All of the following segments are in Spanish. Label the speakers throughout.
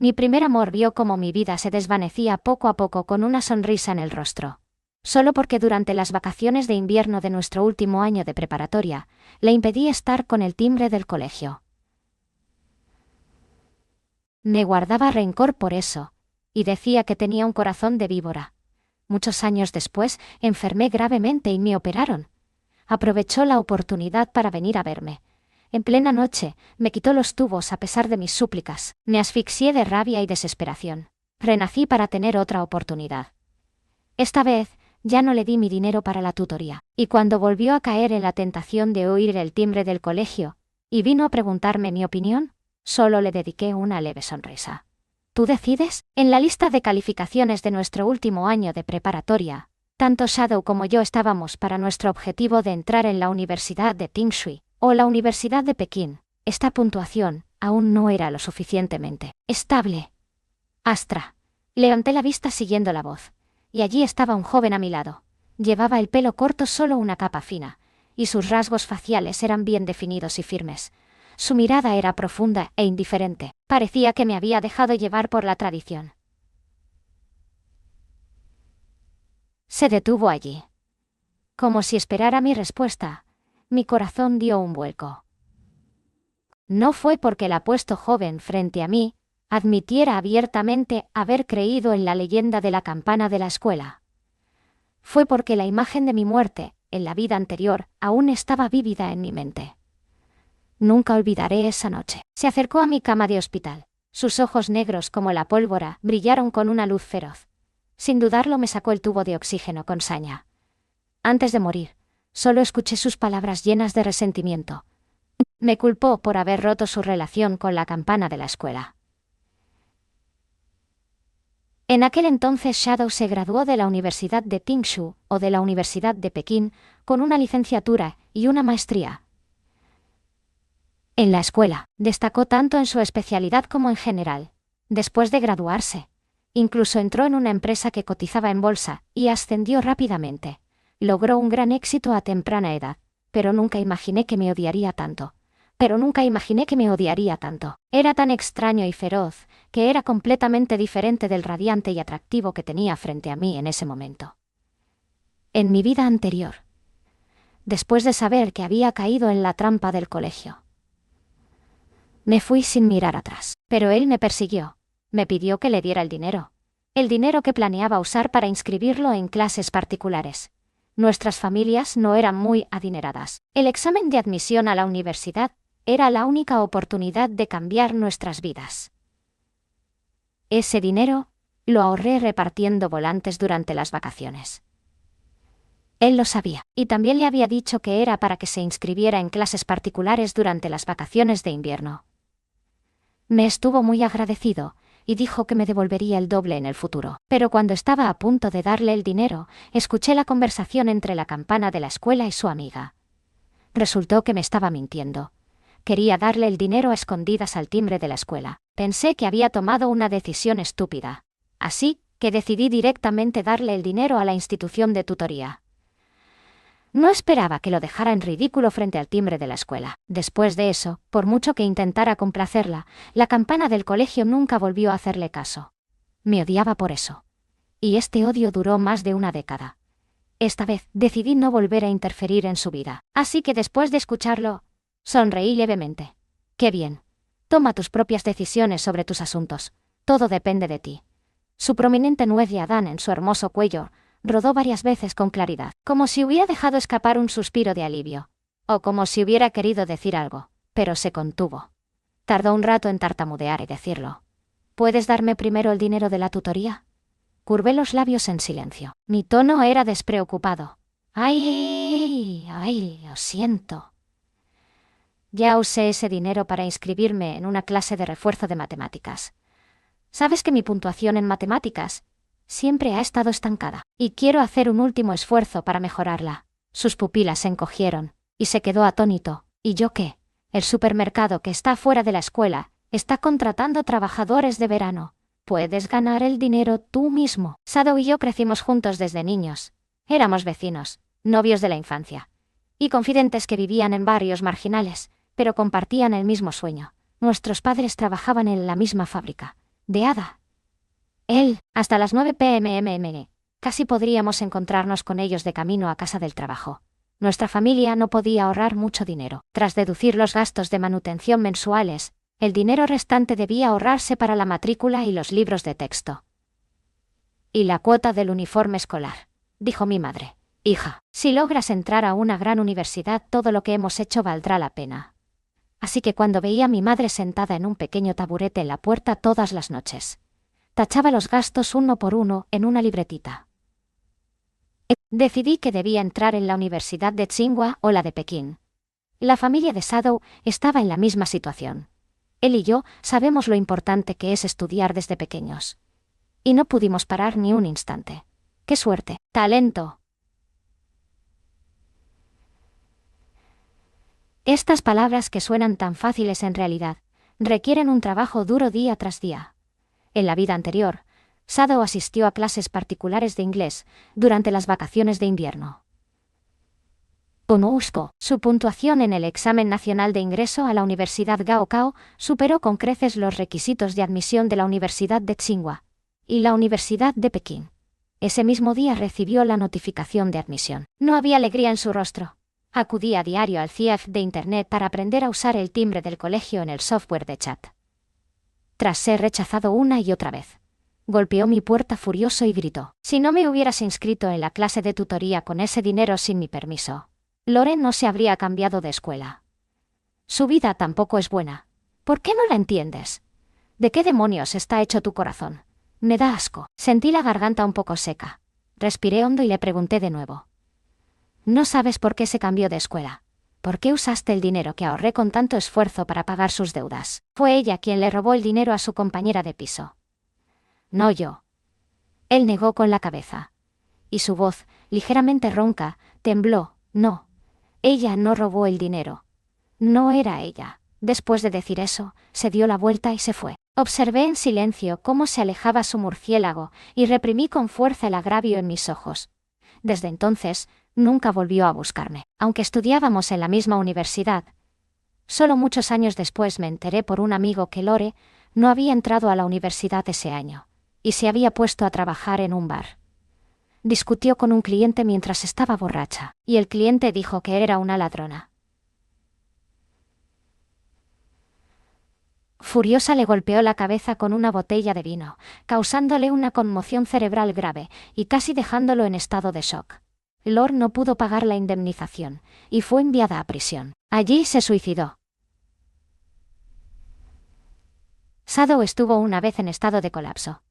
Speaker 1: Mi primer amor vio cómo mi vida se desvanecía poco a poco con una sonrisa en el rostro. Solo porque durante las vacaciones de invierno de nuestro último año de preparatoria, le impedí estar con el timbre del colegio. Me guardaba rencor por eso, y decía que tenía un corazón de víbora. Muchos años después, enfermé gravemente y me operaron. Aprovechó la oportunidad para venir a verme. En plena noche, me quitó los tubos a pesar de mis súplicas. Me asfixié de rabia y desesperación. Renací para tener otra oportunidad. Esta vez, ya no le di mi dinero para la tutoría, y cuando volvió a caer en la tentación de oír el timbre del colegio, y vino a preguntarme mi opinión, solo le dediqué una leve sonrisa. ¿Tú decides? En la lista de calificaciones de nuestro último año de preparatoria, tanto Shadow como yo estábamos para nuestro objetivo de entrar en la Universidad de Tingshui, o la Universidad de Pekín. Esta puntuación aún no era lo suficientemente estable. Astra. Levanté la vista siguiendo la voz, y allí estaba un joven a mi lado. Llevaba el pelo corto, solo una capa fina, y sus rasgos faciales eran bien definidos y firmes. Su mirada era profunda e indiferente. Parecía que me había dejado llevar por la tradición. Se detuvo allí. Como si esperara mi respuesta, mi corazón dio un vuelco. No fue porque el apuesto joven frente a mí admitiera abiertamente haber creído en la leyenda de la campana de la escuela. Fue porque la imagen de mi muerte, en la vida anterior, aún estaba vívida en mi mente. Nunca olvidaré esa noche. Se acercó a mi cama de hospital. Sus ojos negros como la pólvora brillaron con una luz feroz. Sin dudarlo me sacó el tubo de oxígeno con saña. Antes de morir, solo escuché sus palabras llenas de resentimiento. Me culpó por haber roto su relación con la campana de la escuela. En aquel entonces Shadow se graduó de la Universidad de Tingshu o de la Universidad de Pekín con una licenciatura y una maestría. En la escuela, destacó tanto en su especialidad como en general. Después de graduarse, incluso entró en una empresa que cotizaba en bolsa y ascendió rápidamente. Logró un gran éxito a temprana edad, pero nunca imaginé que me odiaría tanto. Era tan extraño y feroz, que era completamente diferente del radiante y atractivo que tenía frente a mí en ese momento. En mi vida anterior, después de saber que había caído en la trampa del colegio, me fui sin mirar atrás, pero él me persiguió. Me pidió que le diera el dinero que planeaba usar para inscribirlo en clases particulares. Nuestras familias no eran muy adineradas. El examen de admisión a la universidad era la única oportunidad de cambiar nuestras vidas. Ese dinero lo ahorré repartiendo volantes durante las vacaciones. Él lo sabía, y también le había dicho que era para que se inscribiera en clases particulares durante las vacaciones de invierno. Me estuvo muy agradecido, y dijo que me devolvería el doble en el futuro. Pero cuando estaba a punto de darle el dinero, escuché la conversación entre la campana de la escuela y su amiga. Resultó que me estaba mintiendo. Quería darle el dinero a escondidas al timbre de la escuela. Pensé que había tomado una decisión estúpida. Así que decidí directamente darle el dinero a la institución de tutoría. No esperaba que lo dejara en ridículo frente al timbre de la escuela. Después de eso, por mucho que intentara complacerla, la campana del colegio nunca volvió a hacerle caso. Me odiaba por eso. Y este odio duró más de una década. Esta vez decidí no volver a interferir en su vida. Así que después de escucharlo, sonreí levemente. «Qué bien. Toma tus propias decisiones sobre tus asuntos. Todo depende de ti». Su prominente nuez de Adán en su hermoso cuello rodó varias veces con claridad, como si hubiera dejado escapar un suspiro de alivio, o como si hubiera querido decir algo, pero se contuvo. Tardó un rato en tartamudear y decirlo. «¿Puedes darme primero el dinero de la tutoría?» Curvé los labios en silencio. Mi tono era despreocupado. «Ay, lo siento. Ya usé ese dinero para inscribirme en una clase de refuerzo de matemáticas. Sabes que mi puntuación en matemáticas siempre ha estado estancada, y quiero hacer un último esfuerzo para mejorarla». Sus pupilas se encogieron, y se quedó atónito. «¿Y yo qué? El supermercado que está fuera de la escuela está contratando trabajadores de verano. Puedes ganar el dinero tú mismo». Shadow y yo crecimos juntos desde niños. Éramos vecinos, novios de la infancia, y confidentes que vivían en barrios marginales, pero compartían el mismo sueño. Nuestros padres trabajaban en la misma fábrica. De Ada. Él, hasta las 9 p.m. Casi podríamos encontrarnos con ellos de camino a casa del trabajo. Nuestra familia no podía ahorrar mucho dinero. Tras deducir los gastos de manutención mensuales, el dinero restante debía ahorrarse para la matrícula y los libros de texto. Y la cuota del uniforme escolar, dijo mi madre. Hija, si logras entrar a una gran universidad, todo lo que hemos hecho valdrá la pena. Así que cuando veía a mi madre sentada en un pequeño taburete en la puerta todas las noches, tachaba los gastos uno por uno en una libretita. Decidí que debía entrar en la Universidad de Tsinghua o la de Pekín. La familia de Shadow estaba en la misma situación. Él y yo sabemos lo importante que es estudiar desde pequeños. Y no pudimos parar ni un instante. ¡Qué suerte! ¡Talento! Estas palabras que suenan tan fáciles en realidad, requieren un trabajo duro día tras día. En la vida anterior, Shadow asistió a clases particulares de inglés durante las vacaciones de invierno. Conozco. Su puntuación en el examen nacional de ingreso a la Universidad Gaokao superó con creces los requisitos de admisión de la Universidad de Tsinghua y la Universidad de Pekín. Ese mismo día recibió la notificación de admisión. No había alegría en su rostro. Acudía a diario al CIEF de Internet para aprender a usar el timbre del colegio en el software de chat. Tras ser rechazado una y otra vez, golpeó mi puerta furioso y gritó: «Si no me hubieras inscrito en la clase de tutoría con ese dinero sin mi permiso, Loren no se habría cambiado de escuela. Su vida tampoco es buena. ¿Por qué no la entiendes? ¿De qué demonios está hecho tu corazón? Me da asco». Sentí la garganta un poco seca. Respiré hondo y le pregunté de nuevo: «¿No sabes por qué se cambió de escuela? ¿Por qué usaste el dinero que ahorré con tanto esfuerzo para pagar sus deudas? Fue ella quien le robó el dinero a su compañera de piso». «No, yo». Él negó con la cabeza. Y su voz, ligeramente ronca, tembló. «No. Ella no robó el dinero. No era ella». Después de decir eso, se dio la vuelta y se fue. Observé en silencio cómo se alejaba su murciélago y reprimí con fuerza el agravio en mis ojos. Desde entonces, nunca volvió a buscarme, aunque estudiábamos en la misma universidad. Solo muchos años después me enteré por un amigo que Lore no había entrado a la universidad ese año, y se había puesto a trabajar en un bar. Discutió con un cliente mientras estaba borracha, y el cliente dijo que era una ladrona. Furiosa le golpeó la cabeza con una botella de vino, causándole una conmoción cerebral grave y casi dejándolo en estado de shock. Lore no pudo pagar la indemnización y fue enviada a prisión. Allí se suicidó. Shadow estuvo una vez en estado de colapso.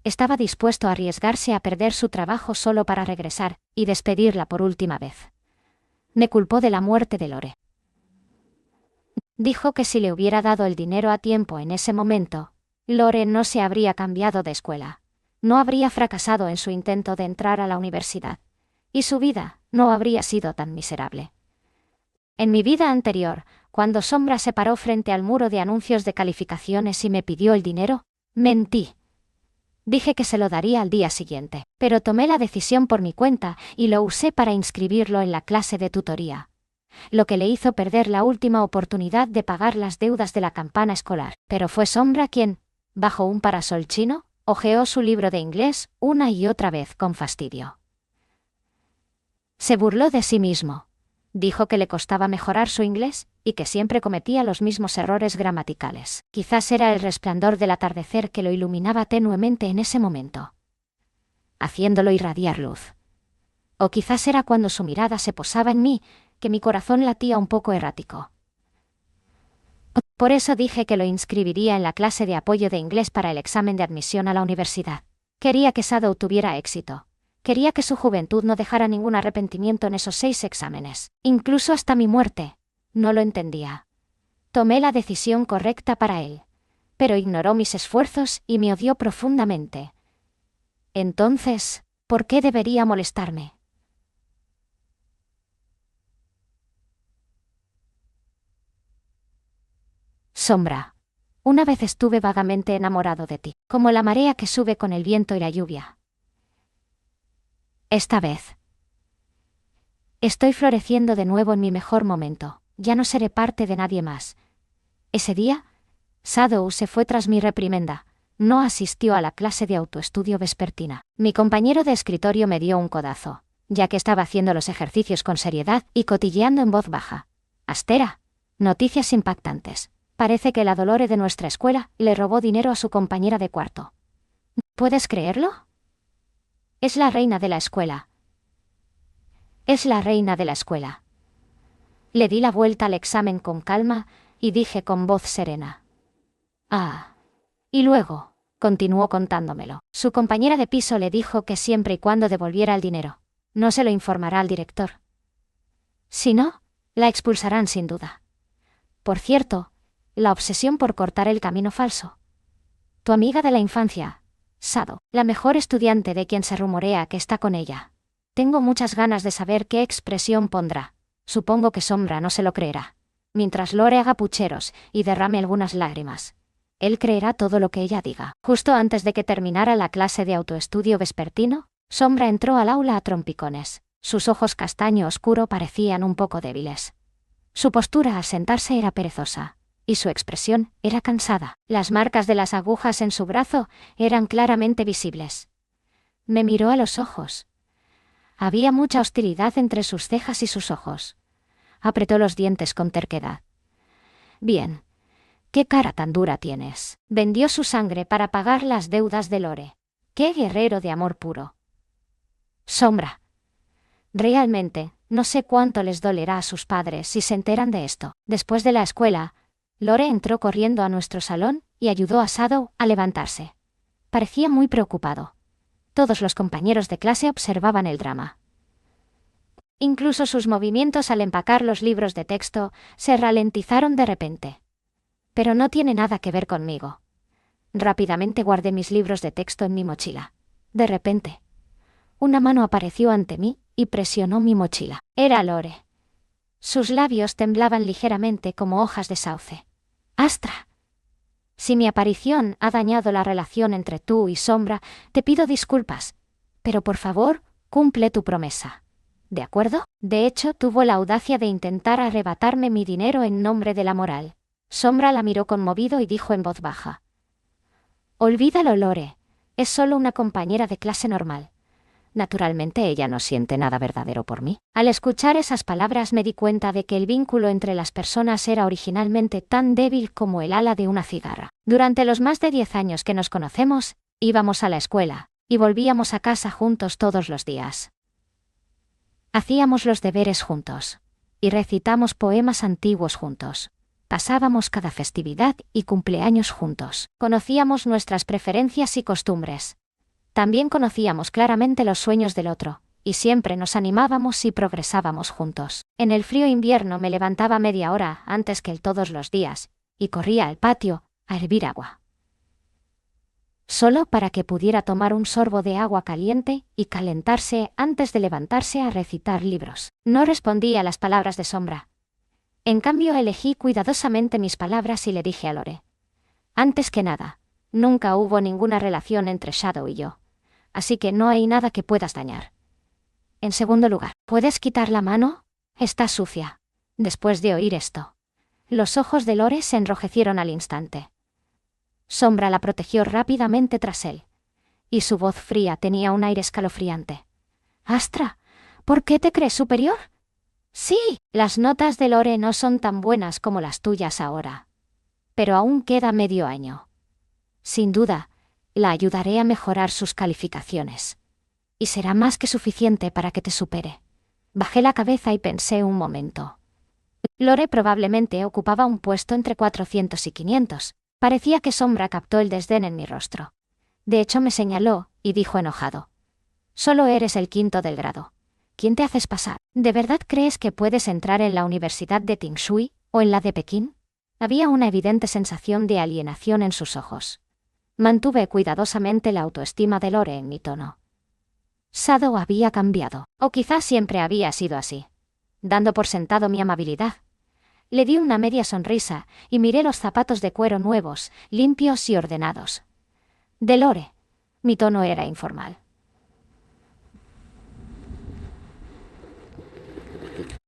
Speaker 1: Estaba dispuesto a arriesgarse a perder su trabajo solo para regresar y despedirla por última vez. Me culpó de la muerte de Lore. Dijo que si le hubiera dado el dinero a tiempo en ese momento, Lore no se habría cambiado de escuela, no habría fracasado en su intento de entrar a la universidad, y su vida no habría sido tan miserable. En mi vida anterior, cuando Sombra se paró frente al muro de anuncios de calificaciones y me pidió el dinero, mentí. Dije que se lo daría al día siguiente, pero tomé la decisión por mi cuenta y lo usé para inscribirlo en la clase de tutoría, lo que le hizo perder la última oportunidad de pagar las deudas de la campana escolar. Pero fue Sombra quien, bajo un parasol chino, hojeó su libro de inglés una y otra vez con fastidio. Se burló de sí mismo. Dijo que le costaba mejorar su inglés y que siempre cometía los mismos errores gramaticales. Quizás era el resplandor del atardecer que lo iluminaba tenuemente en ese momento, haciéndolo irradiar luz. O quizás era cuando su mirada se posaba en mí, que mi corazón latía un poco errático. Por eso dije que lo inscribiría en la clase de apoyo de inglés para el examen de admisión a la universidad. Quería que Shadow tuviera éxito. Quería que su juventud no dejara ningún arrepentimiento en esos 6 exámenes, incluso hasta mi muerte. No lo entendía. Tomé la decisión correcta para él, pero ignoró mis esfuerzos y me odió profundamente. Entonces, ¿por qué debería molestarme? Sombra. Una vez estuve vagamente enamorado de ti, como la marea que sube con el viento y la lluvia. Esta vez estoy floreciendo de nuevo en mi mejor momento. Ya no seré parte de nadie más. Ese día, Shadow se fue tras mi reprimenda, no asistió a la clase de autoestudio vespertina. Mi compañero de escritorio me dio un codazo, ya que estaba haciendo los ejercicios con seriedad y cotilleando en voz baja. Astera. Noticias impactantes. Parece que la Dolore de nuestra escuela le robó dinero a su compañera de cuarto. ¿Puedes creerlo? Es la reina de la escuela. Es la reina de la escuela. Le di la vuelta al examen con calma y dije con voz serena. Ah. Y luego, continuó contándomelo, su compañera de piso le dijo que siempre y cuando devolviera el dinero, no se lo informará al director. Si no, la expulsarán sin duda. Por cierto, la obsesión por cortar el camino falso. Tu amiga de la infancia, Sado, la mejor estudiante de quien se rumorea que está con ella. Tengo muchas ganas de saber qué expresión pondrá. Supongo que Sombra no se lo creerá. Mientras Lore haga pucheros y derrame algunas lágrimas, él creerá todo lo que ella diga. Justo antes de que terminara la clase de autoestudio vespertino, Sombra entró al aula a trompicones. Sus ojos castaño oscuro parecían un poco débiles. Su postura al sentarse era perezosa, y su expresión era cansada. Las marcas de las agujas en su brazo eran claramente visibles. Me miró a los ojos. Había mucha hostilidad entre sus cejas y sus ojos. Apretó los dientes con terquedad. Bien. ¿Qué cara tan dura tienes? Vendió su sangre para pagar las deudas de Lore. ¡Qué guerrero de amor puro! Sombra. Realmente, no sé cuánto les dolerá a sus padres si se enteran de esto. Después de la escuela, Lore entró corriendo a nuestro salón y ayudó a Shadow a levantarse. Parecía muy preocupado. Todos los compañeros de clase observaban el drama. Incluso sus movimientos al empacar los libros de texto se ralentizaron de repente. Pero no tiene nada que ver conmigo. Rápidamente guardé mis libros de texto en mi mochila. De repente, una mano apareció ante mí y presionó mi mochila. Era Lore. Sus labios temblaban ligeramente como hojas de sauce. ¡Astra! Si mi aparición ha dañado la relación entre tú y Sombra, te pido disculpas. Pero por favor, cumple tu promesa. ¿De acuerdo? De hecho, tuvo la audacia de intentar arrebatarme mi dinero en nombre de la moral. Sombra la miró conmovido y dijo en voz baja. Olvídalo, Lore. Es solo una compañera de clase normal. Naturalmente ella no siente nada verdadero por mí. Al escuchar esas palabras me di cuenta de que el vínculo entre las personas era originalmente tan débil como el ala de una cigarra. Durante los más de 10 años que nos conocemos, íbamos a la escuela y volvíamos a casa juntos todos los días. Hacíamos los deberes juntos y recitamos poemas antiguos juntos. Pasábamos cada festividad y cumpleaños juntos. Conocíamos nuestras preferencias y costumbres. También conocíamos claramente los sueños del otro, y siempre nos animábamos y progresábamos juntos. En el frío invierno me levantaba media hora antes que él todos los días, y corría al patio a hervir agua. Solo para que pudiera tomar un sorbo de agua caliente y calentarse antes de levantarse a recitar libros. No respondí a las palabras de Sombra. En cambio elegí cuidadosamente mis palabras y le dije a Lore. Antes que nada, nunca hubo ninguna relación entre Shadow y yo, así que no hay nada que puedas dañar. En segundo lugar, ¿puedes quitar la mano? Está sucia. Después de oír esto, los ojos de Lore se enrojecieron al instante. Sombra la protegió rápidamente tras él, y su voz fría tenía un aire escalofriante. Astra, ¿por qué te crees superior? Sí, las notas de Lore no son tan buenas como las tuyas ahora. Pero aún queda medio año. Sin duda, la ayudaré a mejorar sus calificaciones. Y será más que suficiente para que te supere. Bajé la cabeza y pensé un momento. Lore probablemente ocupaba un puesto entre 400 y 500. Parecía que Sombra captó el desdén en mi rostro. De hecho me señaló y dijo enojado. Solo eres el 5º del grado. ¿Quién te haces pasar? ¿De verdad crees que puedes entrar en la Universidad de Tingshui o en la de Pekín? Había una evidente sensación de alienación en sus ojos. Mantuve cuidadosamente la autoestima de Lore en mi tono. Shadow había cambiado, o quizás siempre había sido así. Dando por sentado mi amabilidad, le di una media sonrisa y miré los zapatos de cuero nuevos, limpios y ordenados. De Lore, mi tono era informal.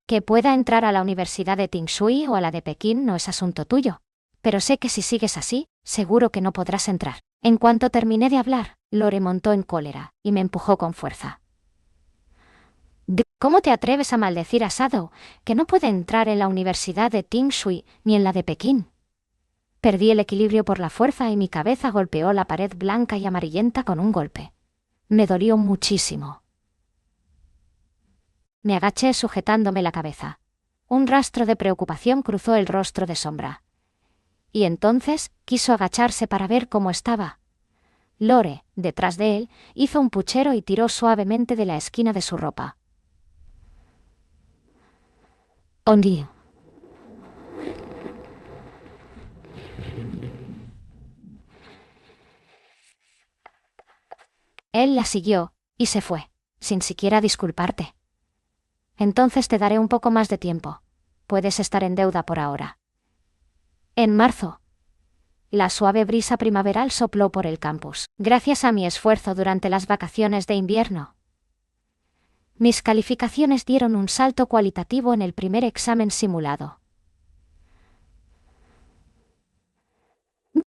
Speaker 1: Que pueda entrar a la Universidad de Tingshui o a la de Pekín no es asunto tuyo, pero sé que si sigues así, seguro que no podrás entrar. En cuanto terminé de hablar, Lore montó en cólera y me empujó con fuerza. ¿Cómo te atreves a maldecir a Shadow, que no puede entrar en la Universidad de Tingshui ni en la de Pekín? Perdí el equilibrio por la fuerza y mi cabeza golpeó la pared blanca y amarillenta con un golpe. Me dolió muchísimo. Me agaché sujetándome la cabeza. Un rastro de preocupación cruzó el rostro de Sombra. Y entonces quiso agacharse para ver cómo estaba. Lore, detrás de él, hizo un puchero y tiró suavemente de la esquina de su ropa. Ondi. Él la siguió, y se fue, sin siquiera disculparte. Entonces te daré un poco más de tiempo. Puedes estar en deuda por ahora. En marzo. La suave brisa primaveral sopló por el campus, gracias a mi esfuerzo durante las vacaciones de invierno. Mis calificaciones dieron un salto cualitativo en el primer examen simulado.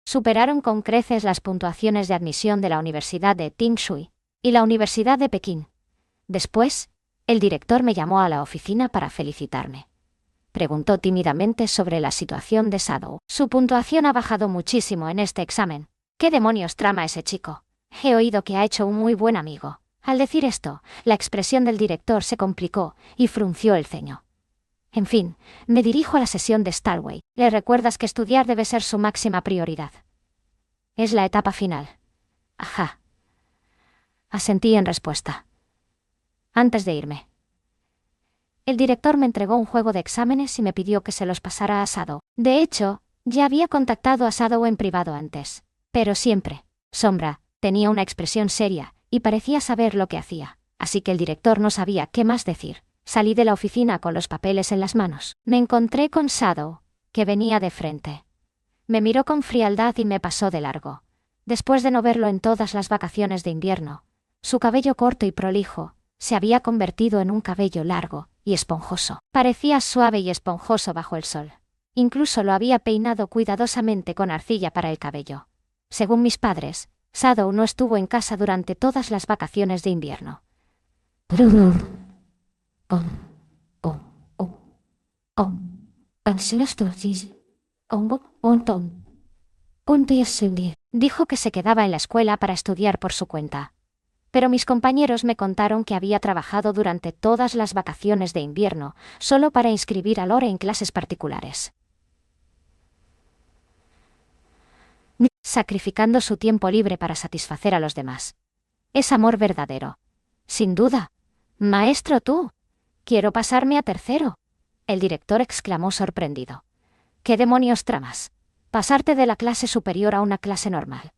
Speaker 1: Superaron con creces las puntuaciones de admisión de la Universidad de Tingshui y la Universidad de Pekín. Después, el director me llamó a la oficina para felicitarme. Preguntó tímidamente sobre la situación de Shadow. Su puntuación ha bajado muchísimo en este examen. ¿Qué demonios trama ese chico? He oído que ha hecho un muy buen amigo. Al decir esto, la expresión del director se complicó y frunció el ceño. En fin, me dirijo a la sesión de Stalway. Le recuerdas que estudiar debe ser su máxima prioridad. Es la etapa final. Ajá. Asentí en respuesta. Antes de irme, el director me entregó un juego de exámenes y me pidió que se los pasara a Shadow. De hecho, ya había contactado a Shadow en privado antes. Pero siempre, Sombra tenía una expresión seria y parecía saber lo que hacía, así que el director no sabía qué más decir. Salí de la oficina con los papeles en las manos. Me encontré con Shadow, que venía de frente. Me miró con frialdad y me pasó de largo. Después de no verlo en todas las vacaciones de invierno, su cabello corto y prolijo se había convertido en un cabello largo y esponjoso. Parecía suave y esponjoso bajo el sol. Incluso lo había peinado cuidadosamente con arcilla para el cabello. Según mis padres, Shadow no estuvo en casa durante todas las vacaciones de invierno. Dijo que se quedaba en la escuela para estudiar por su cuenta. Pero mis compañeros me contaron que había trabajado durante todas las vacaciones de invierno, solo para inscribir a Lore en clases particulares, sacrificando su tiempo libre para satisfacer a los demás. Es amor verdadero. Sin duda. Maestro, tú. Quiero pasarme a tercero. El director exclamó sorprendido. ¿Qué demonios tramas? Pasarte de la clase superior a una clase normal.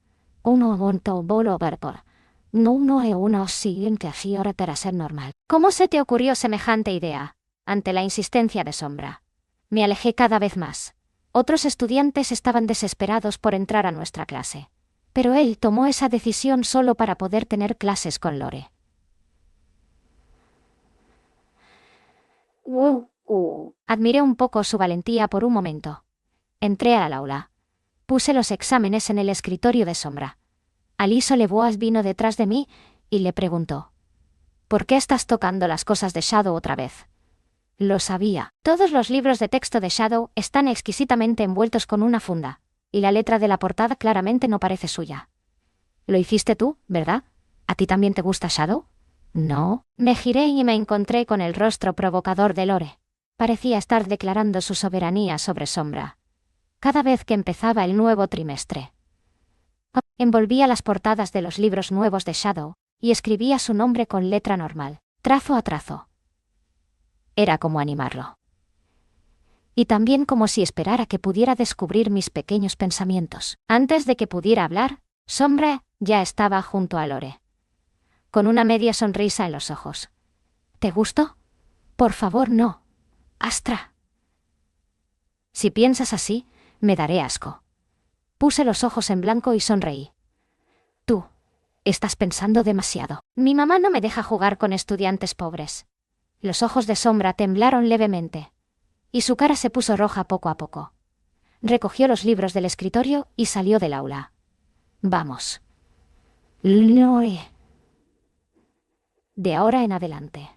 Speaker 1: No es una siguiente así ahora para ser normal. ¿Cómo se te ocurrió semejante idea? Ante la insistencia de Sombra, me alejé cada vez más. Otros estudiantes estaban desesperados por entrar a nuestra clase. Pero él tomó esa decisión solo para poder tener clases con Lore. Admiré un poco su valentía por un momento. Entré al aula. Puse los exámenes en el escritorio de Sombra. Aliso Leboas vino detrás de mí y le preguntó: ¿por qué estás tocando las cosas de Shadow otra vez? Lo sabía. Todos los libros de texto de Shadow están exquisitamente envueltos con una funda, y la letra de la portada claramente no parece suya. Lo hiciste tú, ¿verdad? ¿A ti también te gusta Shadow? No. Me giré y me encontré con el rostro provocador de Lore. Parecía estar declarando su soberanía sobre Sombra. Cada vez que empezaba el nuevo trimestre, envolvía las portadas de los libros nuevos de Shadow y escribía su nombre con letra normal, trazo a trazo. Era como animarlo. Y también como si esperara que pudiera descubrir mis pequeños pensamientos. Antes de que pudiera hablar, Sombra ya estaba junto a Lore, con una media sonrisa en los ojos. ¿Te gustó? Por favor, no. Astra. Si piensas así, me daré asco. Puse los ojos en blanco y sonreí. Tú estás pensando demasiado. Mi mamá no me deja jugar con estudiantes pobres. Los ojos de Sombra temblaron levemente, y su cara se puso roja poco a poco. Recogió los libros del escritorio y salió del aula. Vamos. Lore. De ahora en adelante.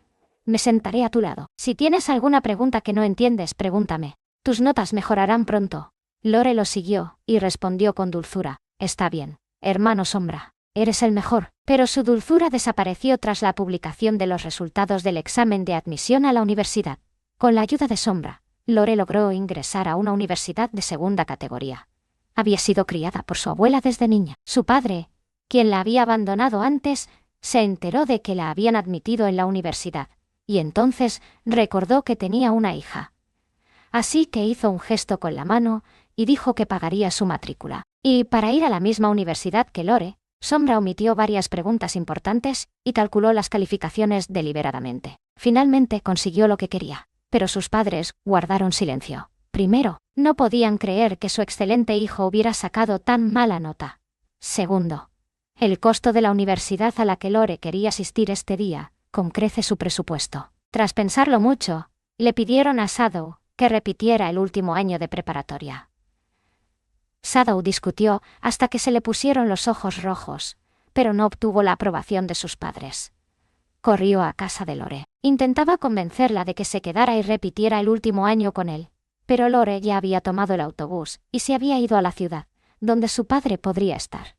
Speaker 1: Me sentaré a tu lado. Si tienes alguna pregunta que no entiendes, pregúntame. Tus notas mejorarán pronto. Lore lo siguió, y respondió con dulzura. Está bien, hermano Sombra. Eres el mejor. Pero su dulzura desapareció tras la publicación de los resultados del examen de admisión a la universidad. Con la ayuda de Sombra, Lore logró ingresar a una universidad de segunda categoría. Había sido criada por su abuela desde niña. Su padre, quien la había abandonado antes, se enteró de que la habían admitido en la universidad, y entonces recordó que tenía una hija. Así que hizo un gesto con la mano y dijo que pagaría su matrícula. Y para ir a la misma universidad que Lore, Sombra omitió varias preguntas importantes y calculó las calificaciones deliberadamente. Finalmente consiguió lo que quería, pero sus padres guardaron silencio. Primero, no podían creer que su excelente hijo hubiera sacado tan mala nota. Segundo, el costo de la universidad a la que Lore quería asistir este día con crece su presupuesto. Tras pensarlo mucho, le pidieron a Shadow que repitiera el último año de preparatoria. Shadow discutió hasta que se le pusieron los ojos rojos, pero no obtuvo la aprobación de sus padres. Corrió a casa de Lore. Intentaba convencerla de que se quedara y repitiera el último año con él, pero Lore ya había tomado el autobús y se había ido a la ciudad, donde su padre podría estar.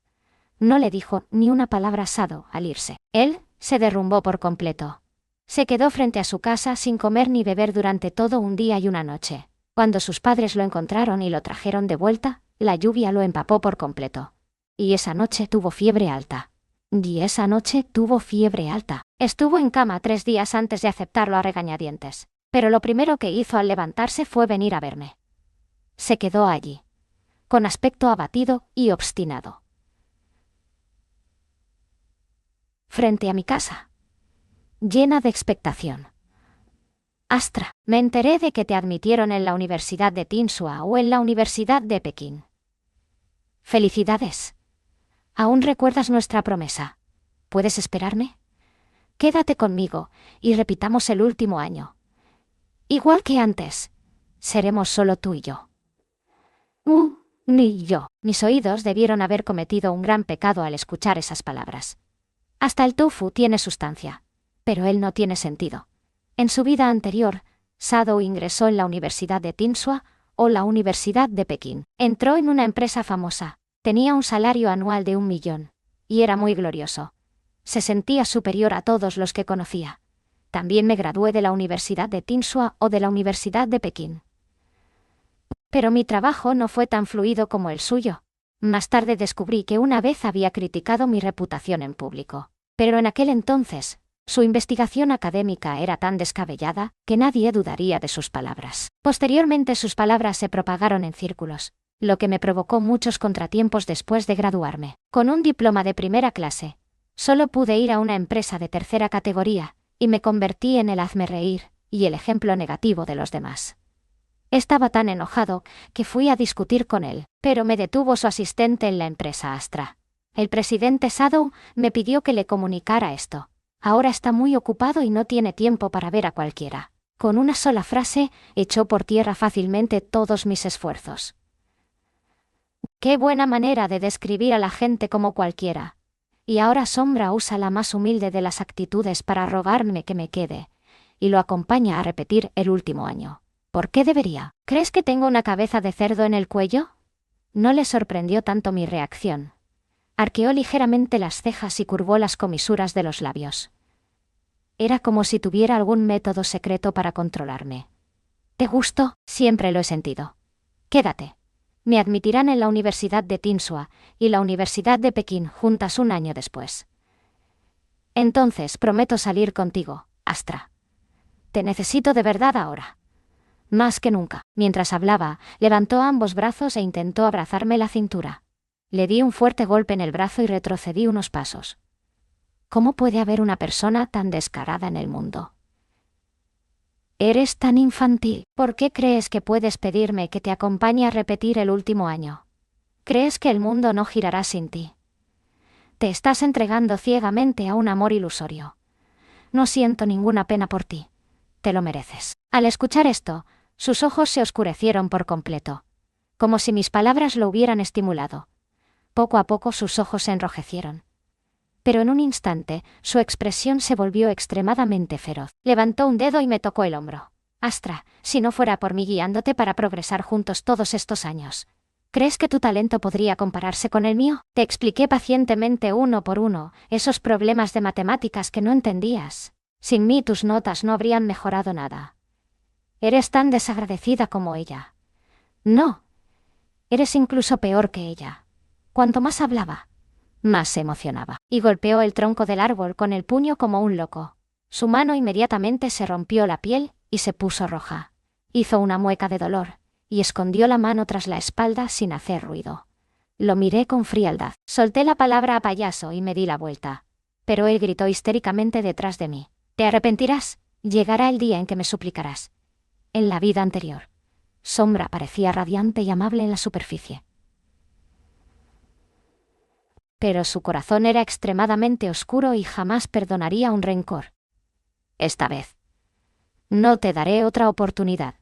Speaker 1: No le dijo ni una palabra a Shadow al irse. Él se derrumbó por completo. Se quedó frente a su casa sin comer ni beber durante todo un día y una noche. Cuando sus padres lo encontraron y lo trajeron de vuelta, la lluvia lo empapó por completo. Y esa noche tuvo fiebre alta. Estuvo en cama 3 días antes de aceptarlo a regañadientes. Pero lo primero que hizo al levantarse fue venir a verme. Se quedó allí, con aspecto abatido y obstinado, frente a mi casa, llena de expectación. Astra, me enteré de que te admitieron en la Universidad de Tinsua o en la Universidad de Pekín. Felicidades. ¿Aún recuerdas nuestra promesa? ¿Puedes esperarme? Quédate conmigo y repitamos el último año. Igual que antes, seremos solo tú y yo. Ni yo. Mis oídos debieron haber cometido un gran pecado al escuchar esas palabras. Hasta el tofu tiene sustancia, pero él no tiene sentido. En su vida anterior, Shadow ingresó en la Universidad de Tinsua o la Universidad de Pekín. Entró en una empresa famosa, tenía un salario anual de 1 millón, y era muy glorioso. Se sentía superior a todos los que conocía. También me gradué de la Universidad de Tinsua o de la Universidad de Pekín. Pero mi trabajo no fue tan fluido como el suyo. Más tarde descubrí que una vez había criticado mi reputación en público. Pero en aquel entonces, su investigación académica era tan descabellada que nadie dudaría de sus palabras. Posteriormente sus palabras se propagaron en círculos, lo que me provocó muchos contratiempos después de graduarme. Con un diploma de primera clase, solo pude ir a una empresa de tercera categoría, y me convertí en el hazmerreír y el ejemplo negativo de los demás. Estaba tan enojado que fui a discutir con él, pero me detuvo su asistente en la empresa Astra. El presidente Shadow me pidió que le comunicara esto. Ahora está muy ocupado y no tiene tiempo para ver a cualquiera. Con una sola frase, echó por tierra fácilmente todos mis esfuerzos. Qué buena manera de describir a la gente como cualquiera. Y ahora Sombra usa la más humilde de las actitudes para rogarme que me quede, y lo acompaña a repetir el último año. ¿Por qué debería? ¿Crees que tengo una cabeza de cerdo en el cuello? No le sorprendió tanto mi reacción. Arqueó ligeramente las cejas y curvó las comisuras de los labios. Era como si tuviera algún método secreto para controlarme. ¿Te gusto? Siempre lo he sentido. Quédate. Me admitirán en la Universidad de Tinsua y la Universidad de Pekín juntas un año después. Entonces prometo salir contigo, Astra. Te necesito de verdad ahora. Más que nunca. Mientras hablaba, levantó ambos brazos e intentó abrazarme la cintura. Le di un fuerte golpe en el brazo y retrocedí unos pasos. ¿Cómo puede haber una persona tan descarada en el mundo? Eres tan infantil. ¿Por qué crees que puedes pedirme que te acompañe a repetir el último año? ¿Crees que el mundo no girará sin ti? Te estás entregando ciegamente a un amor ilusorio. No siento ninguna pena por ti. Te lo mereces. Al escuchar esto, sus ojos se oscurecieron por completo, como si mis palabras lo hubieran estimulado. Poco a poco sus ojos se enrojecieron. Pero en un instante, su expresión se volvió extremadamente feroz. Levantó un dedo y me tocó el hombro. Astra, si no fuera por mí guiándote para progresar juntos todos estos años, ¿crees que tu talento podría compararse con el mío? Te expliqué pacientemente uno por uno esos problemas de matemáticas que no entendías. Sin mí tus notas no habrían mejorado nada. Eres tan desagradecida como ella. No. Eres incluso peor que ella. Cuanto más hablaba, más se emocionaba. Y golpeó el tronco del árbol con el puño como un loco. Su mano inmediatamente se rompió la piel y se puso roja. Hizo una mueca de dolor y escondió la mano tras la espalda sin hacer ruido. Lo miré con frialdad. Solté la palabra a payaso y me di la vuelta. Pero él gritó histéricamente detrás de mí. «Te arrepentirás. Llegará el día en que me suplicarás». En la vida anterior, Sombra parecía radiante y amable en la superficie. Pero su corazón era extremadamente oscuro y jamás perdonaría un rencor. Esta vez, no te daré otra oportunidad.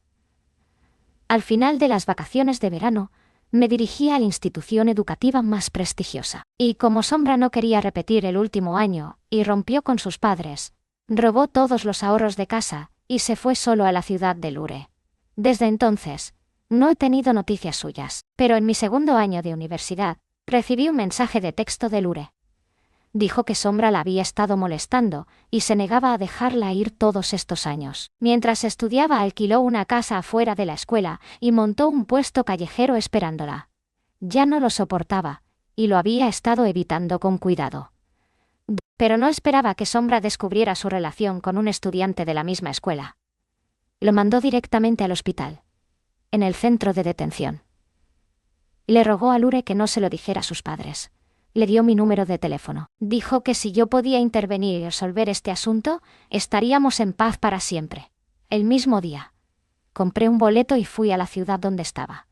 Speaker 1: Al final de las vacaciones de verano, me dirigí a la institución educativa más prestigiosa. Y como Sombra no quería repetir el último año, y rompió con sus padres, robó todos los ahorros de casa, y se fue solo a la ciudad de Lure. Desde entonces, no he tenido noticias suyas, pero en mi segundo año de universidad, recibí un mensaje de texto de Lure. Dijo que Sombra la había estado molestando y se negaba a dejarla ir todos estos años. Mientras estudiaba alquiló una casa afuera de la escuela y montó un puesto callejero esperándola. Ya no lo soportaba, y lo había estado evitando con cuidado. Pero no esperaba que Sombra descubriera su relación con un estudiante de la misma escuela. Lo mandó directamente al hospital, en el centro de detención. Le rogó a Lure que no se lo dijera a sus padres. Le dio mi número de teléfono. Dijo que si yo podía intervenir y resolver este asunto, estaríamos en paz para siempre. El mismo día, compré un boleto y fui a la ciudad donde estaba.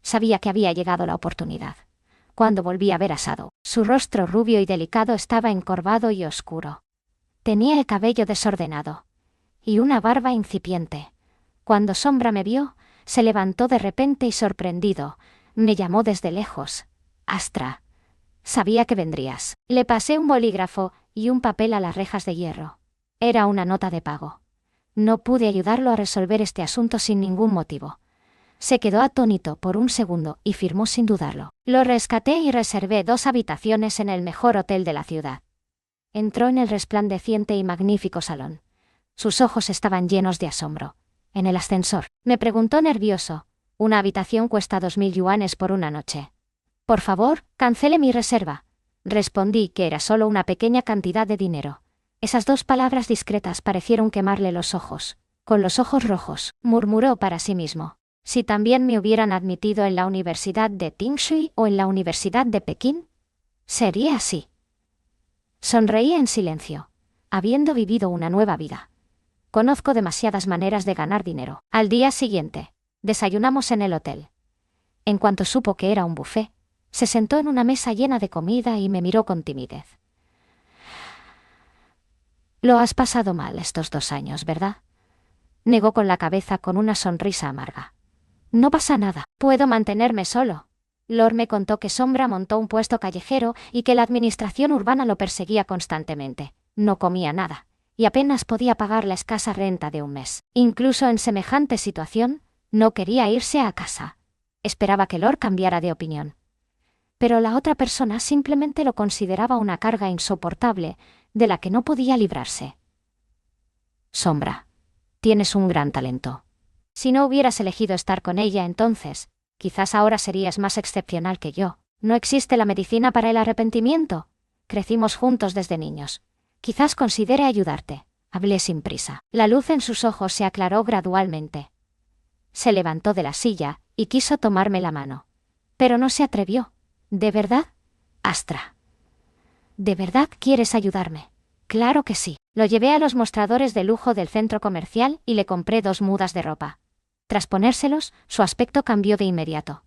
Speaker 1: Sabía que había llegado la oportunidad. Cuando volví a ver a Sado, su rostro rubio y delicado estaba encorvado y oscuro. Tenía el cabello desordenado y una barba incipiente. Cuando Sombra me vio, se levantó de repente y sorprendido, me llamó desde lejos. «Astra, sabía que vendrías». Le pasé un bolígrafo y un papel a las rejas de hierro. Era una nota de pago. No pude ayudarlo a resolver este asunto sin ningún motivo. Se quedó atónito por un segundo y firmó sin dudarlo. Lo rescaté y reservé 2 habitaciones en el mejor hotel de la ciudad. Entró en el resplandeciente y magnífico salón. Sus ojos estaban llenos de asombro. En el ascensor, me preguntó nervioso: «Una habitación cuesta 2000 yuanes por una noche. Por favor, cancele mi reserva». Respondí que era solo una pequeña cantidad de dinero. Esas 2 palabras discretas parecieron quemarle los ojos. «Con los ojos rojos», murmuró para sí mismo. «Si también me hubieran admitido en la Universidad de Tingshui o en la Universidad de Pekín, sería así». Sonreí en silencio, habiendo vivido una nueva vida. Conozco demasiadas maneras de ganar dinero. Al día siguiente, desayunamos en el hotel. En cuanto supo que era un buffet, se sentó en una mesa llena de comida y me miró con timidez. «Lo has pasado mal estos 2 años, ¿verdad?», negó con la cabeza con una sonrisa amarga. «No pasa nada, puedo mantenerme solo». Lord me contó que Sombra montó un puesto callejero y que la administración urbana lo perseguía constantemente. No comía nada y apenas podía pagar la escasa renta de un mes. Incluso en semejante situación, no quería irse a casa. Esperaba que Lord cambiara de opinión. Pero la otra persona simplemente lo consideraba una carga insoportable de la que no podía librarse. «Sombra, tienes un gran talento. Si no hubieras elegido estar con ella entonces, quizás ahora serías más excepcional que yo. No existe la medicina para el arrepentimiento. Crecimos juntos desde niños. Quizás considere ayudarte». Hablé sin prisa. La luz en sus ojos se aclaró gradualmente. Se levantó de la silla y quiso tomarme la mano. Pero no se atrevió. «¿De verdad, Astra? ¿De verdad quieres ayudarme?» «Claro que sí». Lo llevé a los mostradores de lujo del centro comercial y le compré 2 mudas de ropa. Tras ponérselos, su aspecto cambió de inmediato.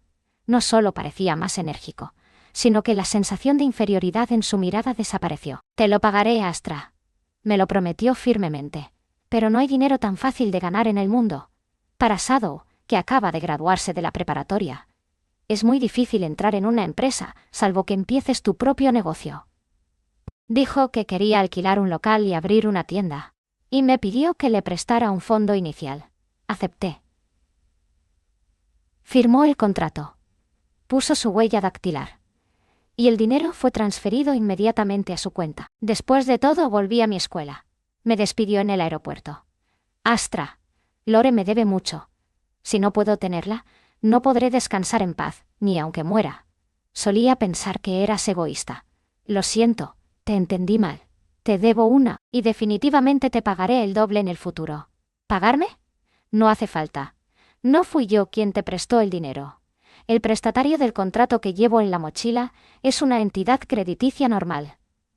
Speaker 1: No solo parecía más enérgico, sino que la sensación de inferioridad en su mirada desapareció. «Te lo pagaré, Astra», me lo prometió firmemente. «Pero no hay dinero tan fácil de ganar en el mundo. Para Sado, que acaba de graduarse de la preparatoria, Es muy difícil entrar en una empresa, salvo que empieces tu propio negocio. Dijo que quería alquilar un local y abrir una tienda, y me pidió que le prestara un fondo inicial. Acepté. Firmó el contrato. Puso su huella dactilar. Y el dinero fue transferido inmediatamente a su cuenta. Después de todo, volví a mi escuela. Me despidió en el aeropuerto. Astra, Lore me debe mucho. Si no puedo tenerla, no podré descansar en paz, ni aunque muera. Solía pensar que eras egoísta. Lo siento, te entendí mal. Te debo una, y definitivamente te pagaré el doble en el futuro. ¿Pagarme? No hace falta. No fui yo quien te prestó el dinero. El prestatario del contrato que llevo en la mochila es una entidad crediticia normal.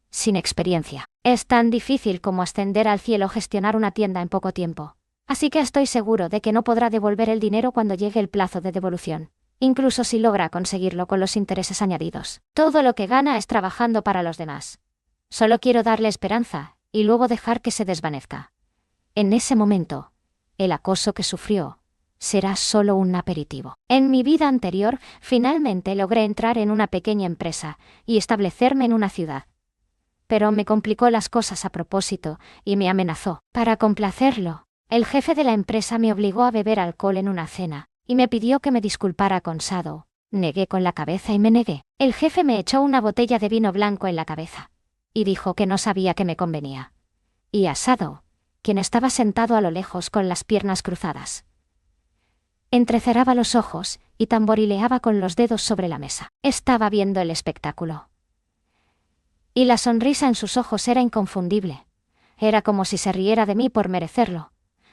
Speaker 1: Sin experiencia. Es tan difícil como ascender al cielo gestionar una tienda en poco tiempo. Así que estoy seguro de que no podrá devolver el dinero cuando llegue el plazo de devolución, incluso si logra conseguirlo con los intereses añadidos. Todo lo que gana es trabajando para los demás. Solo quiero darle esperanza y luego dejar que se desvanezca. En ese momento, el acoso que sufrió será solo un aperitivo. En mi vida anterior, finalmente logré entrar en una pequeña empresa y establecerme en una ciudad. Pero me complicó las cosas a propósito y me amenazó. Para complacerlo, el jefe de la empresa me obligó a beber alcohol en una cena y me pidió que me disculpara con Sado. Negué con la cabeza y me negué. El jefe me echó una botella de vino blanco en la cabeza y dijo que no sabía que me convenía. Y a Sado, quien estaba sentado a lo lejos con las piernas cruzadas. Entrecerraba los ojos y tamborileaba con los dedos sobre la mesa. Estaba viendo el espectáculo. Y la sonrisa en sus ojos era inconfundible. Era como si se riera de mí por merecerlo.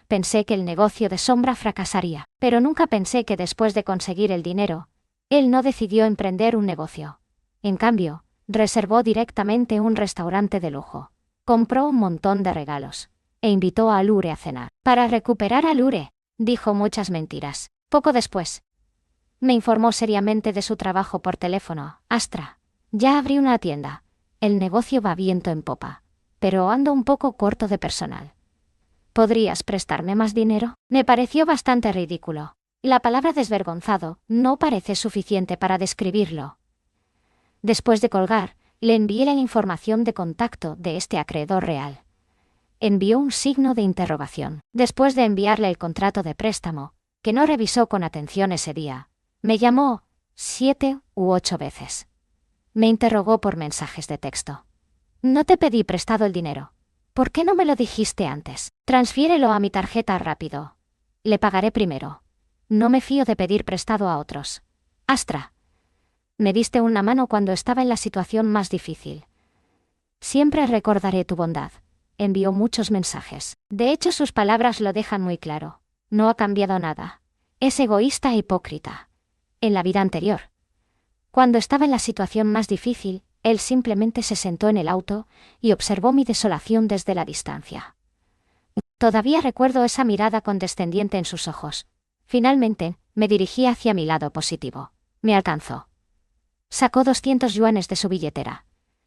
Speaker 1: Pensé que el negocio de Sombra fracasaría, pero nunca pensé que después de conseguir el dinero, él no decidió emprender un negocio. En cambio, reservó directamente un restaurante de lujo. Compró un montón de regalos e invitó a Alure a cenar. Para recuperar a Alure, dijo muchas mentiras. Poco después, me informó seriamente de su trabajo por teléfono. Astra, ya abrí una tienda. El negocio va viento en popa, pero ando un poco corto de personal. ¿Podrías prestarme más dinero? Me pareció bastante ridículo. La palabra desvergonzado no parece suficiente para describirlo. Después de colgar, le envié la información de contacto de este acreedor real. Envió un signo de interrogación. Después de enviarle el contrato de préstamo, que no revisó con atención ese día, me llamó 7 u 8 veces. Me interrogó por mensajes de texto. No te pedí prestado el dinero. ¿Por qué no me lo dijiste antes? Transfiérelo a mi tarjeta rápido. Le pagaré primero. No me fío de pedir prestado a otros. Astra. Me diste una mano cuando estaba en la situación más difícil. Siempre recordaré tu bondad. Envió muchos mensajes. De hecho, sus palabras lo dejan muy claro. No ha cambiado nada. Es egoísta e hipócrita. En la vida anterior, cuando estaba en la situación más difícil, él simplemente se sentó en el auto y observó mi desolación desde la distancia. Todavía recuerdo esa mirada condescendiente en sus ojos. Finalmente, me dirigí hacia mi lado positivo. Me alcanzó. Sacó 200 yuanes de su billetera.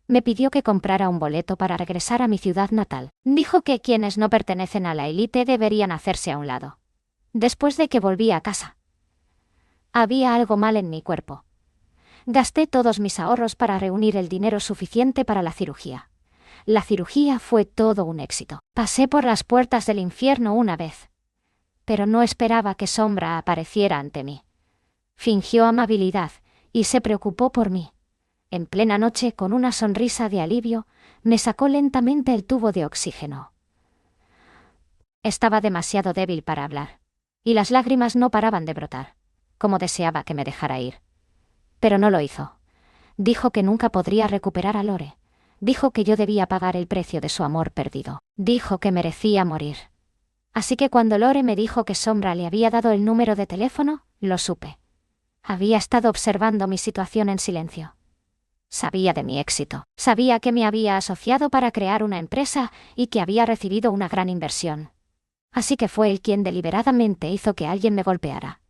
Speaker 1: Me pidió que comprara un boleto para regresar a mi ciudad natal. Dijo que quienes no pertenecen a la élite deberían hacerse a un lado. Después de que volví a casa, había algo mal en mi cuerpo. Gasté todos mis ahorros para reunir el dinero suficiente para la cirugía. La cirugía fue todo un éxito. Pasé por las puertas del infierno una vez, pero no esperaba que Sombra apareciera ante mí. Fingió amabilidad y se preocupó por mí. En plena noche, con una sonrisa de alivio, me sacó lentamente el tubo de oxígeno. Estaba demasiado débil para hablar, y las lágrimas no paraban de brotar. Como deseaba que me dejara ir. Pero no lo hizo. Dijo que nunca podría recuperar a Lore. Dijo que yo debía pagar el precio de su amor perdido. Dijo que merecía morir. Así que cuando Lore me dijo que Sombra le había dado el número de teléfono, lo supe. Había estado observando mi situación en silencio. Sabía de mi éxito. Sabía que me había asociado para crear una empresa y que había recibido una gran inversión. Así que fue él quien deliberadamente hizo que alguien me golpeara.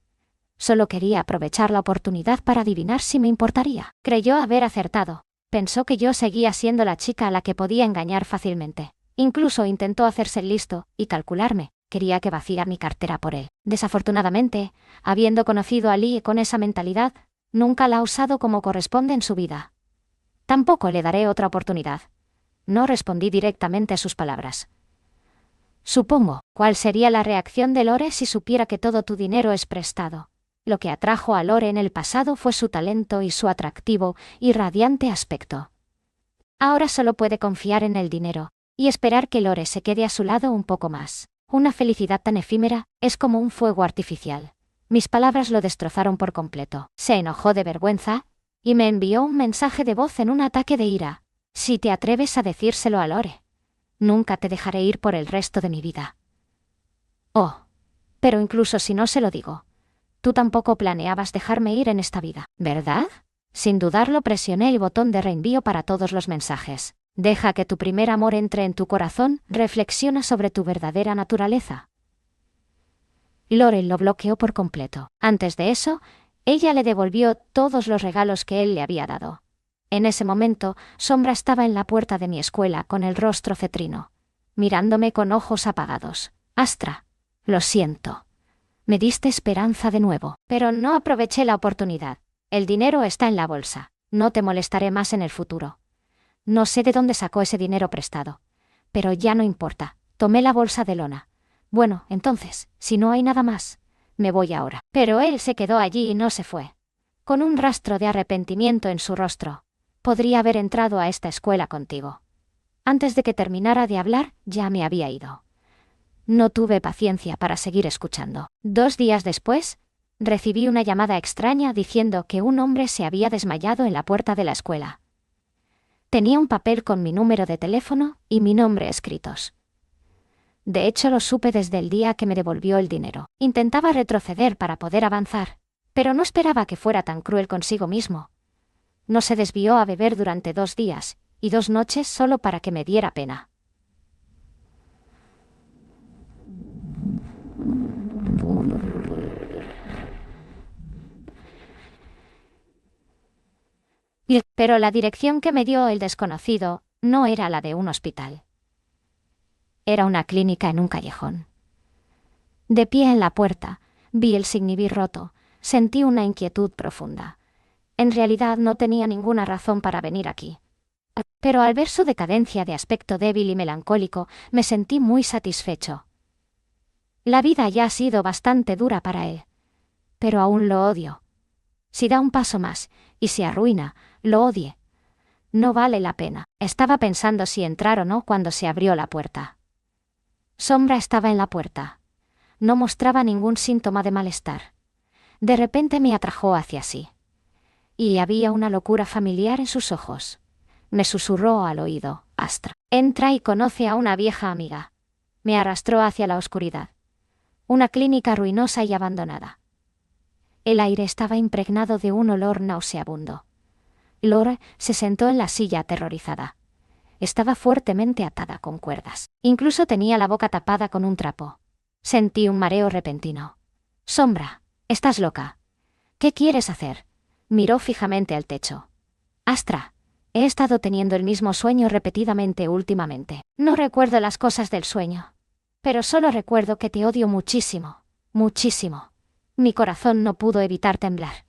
Speaker 1: Solo quería aprovechar la oportunidad para adivinar si me importaría. Creyó haber acertado. Pensó que yo seguía siendo la chica a la que podía engañar fácilmente. Incluso intentó hacerse el listo y calcularme. Quería que vaciara mi cartera por él. Desafortunadamente, habiendo conocido a Lee con esa mentalidad, Nunca la ha usado como corresponde en su vida. Tampoco le daré otra oportunidad. No respondí directamente a sus palabras. Supongo, ¿cuál sería la reacción de Lore si supiera que todo tu dinero es prestado? Lo que atrajo a Lore en el pasado fue su talento y su atractivo y radiante aspecto. Ahora solo puede confiar en el dinero y esperar que Lore se quede a su lado un poco más. Una felicidad tan efímera es como un fuego artificial. Mis palabras lo destrozaron por completo. Se enojó de vergüenza y me envió un mensaje de voz en un ataque de ira. Si te atreves a decírselo a Lore, nunca te dejaré ir por el resto de mi vida. Oh, pero incluso si no se lo digo, tú tampoco planeabas dejarme ir en esta vida, ¿verdad? Sin dudarlo presioné el botón de reenvío para todos los mensajes. Deja que tu primer amor entre en tu corazón, reflexiona sobre tu verdadera naturaleza. Lore lo bloqueó por completo. Antes de eso, ella le devolvió todos los regalos que él le había dado. En ese momento, Sombra estaba en la puerta de mi escuela con el rostro cetrino, mirándome con ojos apagados. Astra, lo siento. Me diste esperanza de nuevo, pero no aproveché la oportunidad. El dinero está en la bolsa. No te molestaré más en el futuro. No sé de dónde sacó ese dinero prestado, pero ya no importa. Tomé la bolsa de lona. Bueno, entonces, si no hay nada más, me voy ahora. Pero él se quedó allí y no se fue, con un rastro de arrepentimiento en su rostro. Podría haber entrado a esta escuela contigo. Antes de que terminara de hablar, ya me había ido. No tuve paciencia para seguir escuchando. 2 días después, recibí una llamada extraña diciendo que un hombre se había desmayado en la puerta de la escuela. Tenía un papel con mi número de teléfono y mi nombre escritos. De hecho, lo supe desde el día que me devolvió el dinero. Intentaba retroceder para poder avanzar, pero no esperaba que fuera tan cruel consigo mismo. No se desvió a beber durante 2 días y 2 noches solo para que me diera pena. Pero la dirección que me dio el desconocido no era la de un hospital. Era una clínica en un callejón. De pie en la puerta, vi el signibir roto, sentí una inquietud profunda. En realidad no tenía ninguna razón para venir aquí. Pero al ver su decadencia de aspecto débil y melancólico, me sentí muy satisfecho. La vida ya ha sido bastante dura para él, pero aún lo odio. Si da un paso más y se arruina, lo odie. No vale la pena. Estaba pensando si entrar o no cuando se abrió la puerta. Sombra estaba en la puerta. No mostraba ningún síntoma de malestar. De repente me atrajo hacia sí. Y había una locura familiar en sus ojos. Me susurró al oído: Astra, entra y conoce a una vieja amiga. Me arrastró hacia la oscuridad. Una clínica ruinosa y abandonada. El aire estaba impregnado de un olor nauseabundo. Lore se sentó en la silla aterrorizada. Estaba fuertemente atada con cuerdas. Incluso tenía la boca tapada con un trapo. Sentí un mareo repentino. Sombra, estás loca. ¿Qué quieres hacer? Miró fijamente al techo. Astra, he estado teniendo el mismo sueño repetidamente últimamente. No recuerdo las cosas del sueño, pero solo recuerdo que te odio muchísimo, muchísimo. Mi corazón no pudo evitar temblar.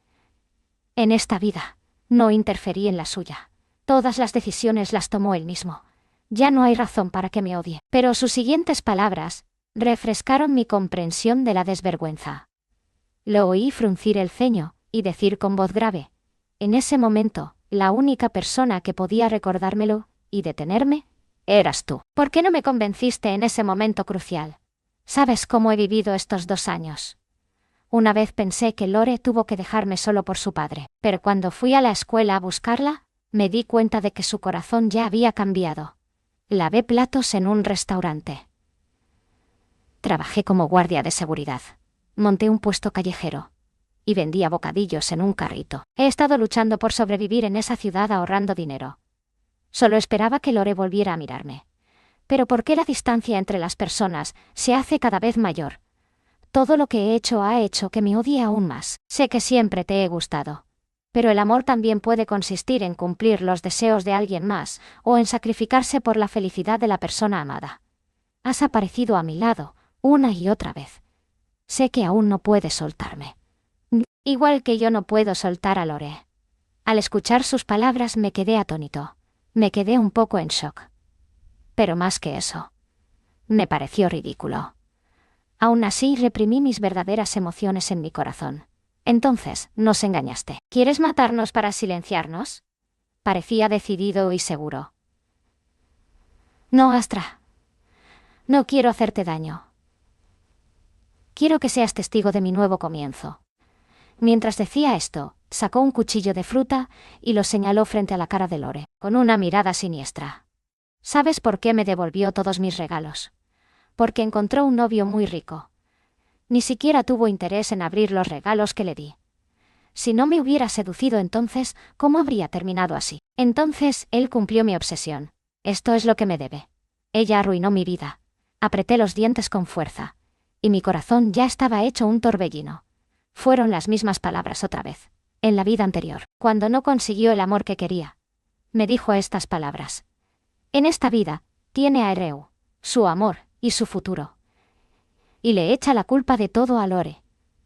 Speaker 1: En esta vida, no interferí en la suya. Todas las decisiones las tomó él mismo. Ya no hay razón para que me odie. Pero sus siguientes palabras refrescaron mi comprensión de la desvergüenza. Lo oí fruncir el ceño y decir con voz grave: en ese momento, la única persona que podía recordármelo y detenerme eras tú. ¿Por qué no me convenciste en ese momento crucial? ¿Sabes cómo he vivido estos 2 años? Una vez pensé que Lore tuvo que dejarme solo por su padre, pero cuando fui a la escuela a buscarla, me di cuenta de que su corazón ya había cambiado. Lavé platos en un restaurante. Trabajé como guardia de seguridad. Monté un puesto callejero. Y vendía bocadillos en un carrito. He estado luchando por sobrevivir en esa ciudad ahorrando dinero. Solo esperaba que Lore volviera a mirarme. Pero ¿por qué la distancia entre las personas se hace cada vez mayor? Todo lo que he hecho ha hecho que me odie aún más. Sé que siempre te he gustado. Pero el amor también puede consistir en cumplir los deseos de alguien más, o en sacrificarse por la felicidad de la persona amada. Has aparecido a mi lado, una y otra vez. Sé que aún no puedes soltarme. Igual que yo no puedo soltar a Lore. Al escuchar sus palabras me quedé atónito. Me quedé un poco en shock. Pero más que eso, me pareció ridículo. Aún así reprimí mis verdaderas emociones en mi corazón. Entonces, nos engañaste. ¿Quieres matarnos para silenciarnos? Parecía decidido y seguro. No, Astra. No quiero hacerte daño. Quiero que seas testigo de mi nuevo comienzo. Mientras decía esto, sacó un cuchillo de fruta y lo señaló frente a la cara de Lore, con una mirada siniestra. ¿Sabes por qué me devolvió todos mis regalos? Porque encontró un novio muy rico. Ni siquiera tuvo interés en abrir los regalos que le di. Si no me hubiera seducido entonces, ¿cómo habría terminado así? Entonces, él cumplió mi obsesión. Esto es lo que me debe. Ella arruinó mi vida. Apreté los dientes con fuerza. Y mi corazón ya estaba hecho un torbellino. Fueron las mismas palabras otra vez. En la vida anterior, cuando no consiguió el amor que quería. Me dijo estas palabras. En esta vida, tiene a Ereu, su amor y su futuro. Y le echa la culpa de todo a Lore.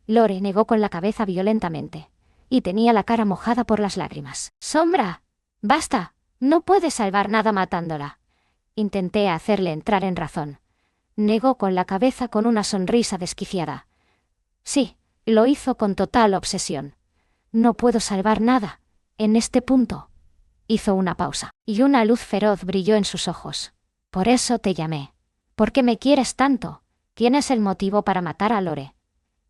Speaker 1: Lore negó con la cabeza violentamente. Y tenía la cara mojada por las lágrimas. «Sombra, basta, no puedes salvar nada matándola». Intenté hacerle entrar en razón. Negó con la cabeza con una sonrisa desquiciada. Sí, lo hizo con total obsesión. No puedo salvar nada, en este punto. Hizo una pausa, y una luz feroz brilló en sus ojos. Por eso te llamé. ¿Por qué me quieres tanto? ¿Tienes el motivo para matar a Lore?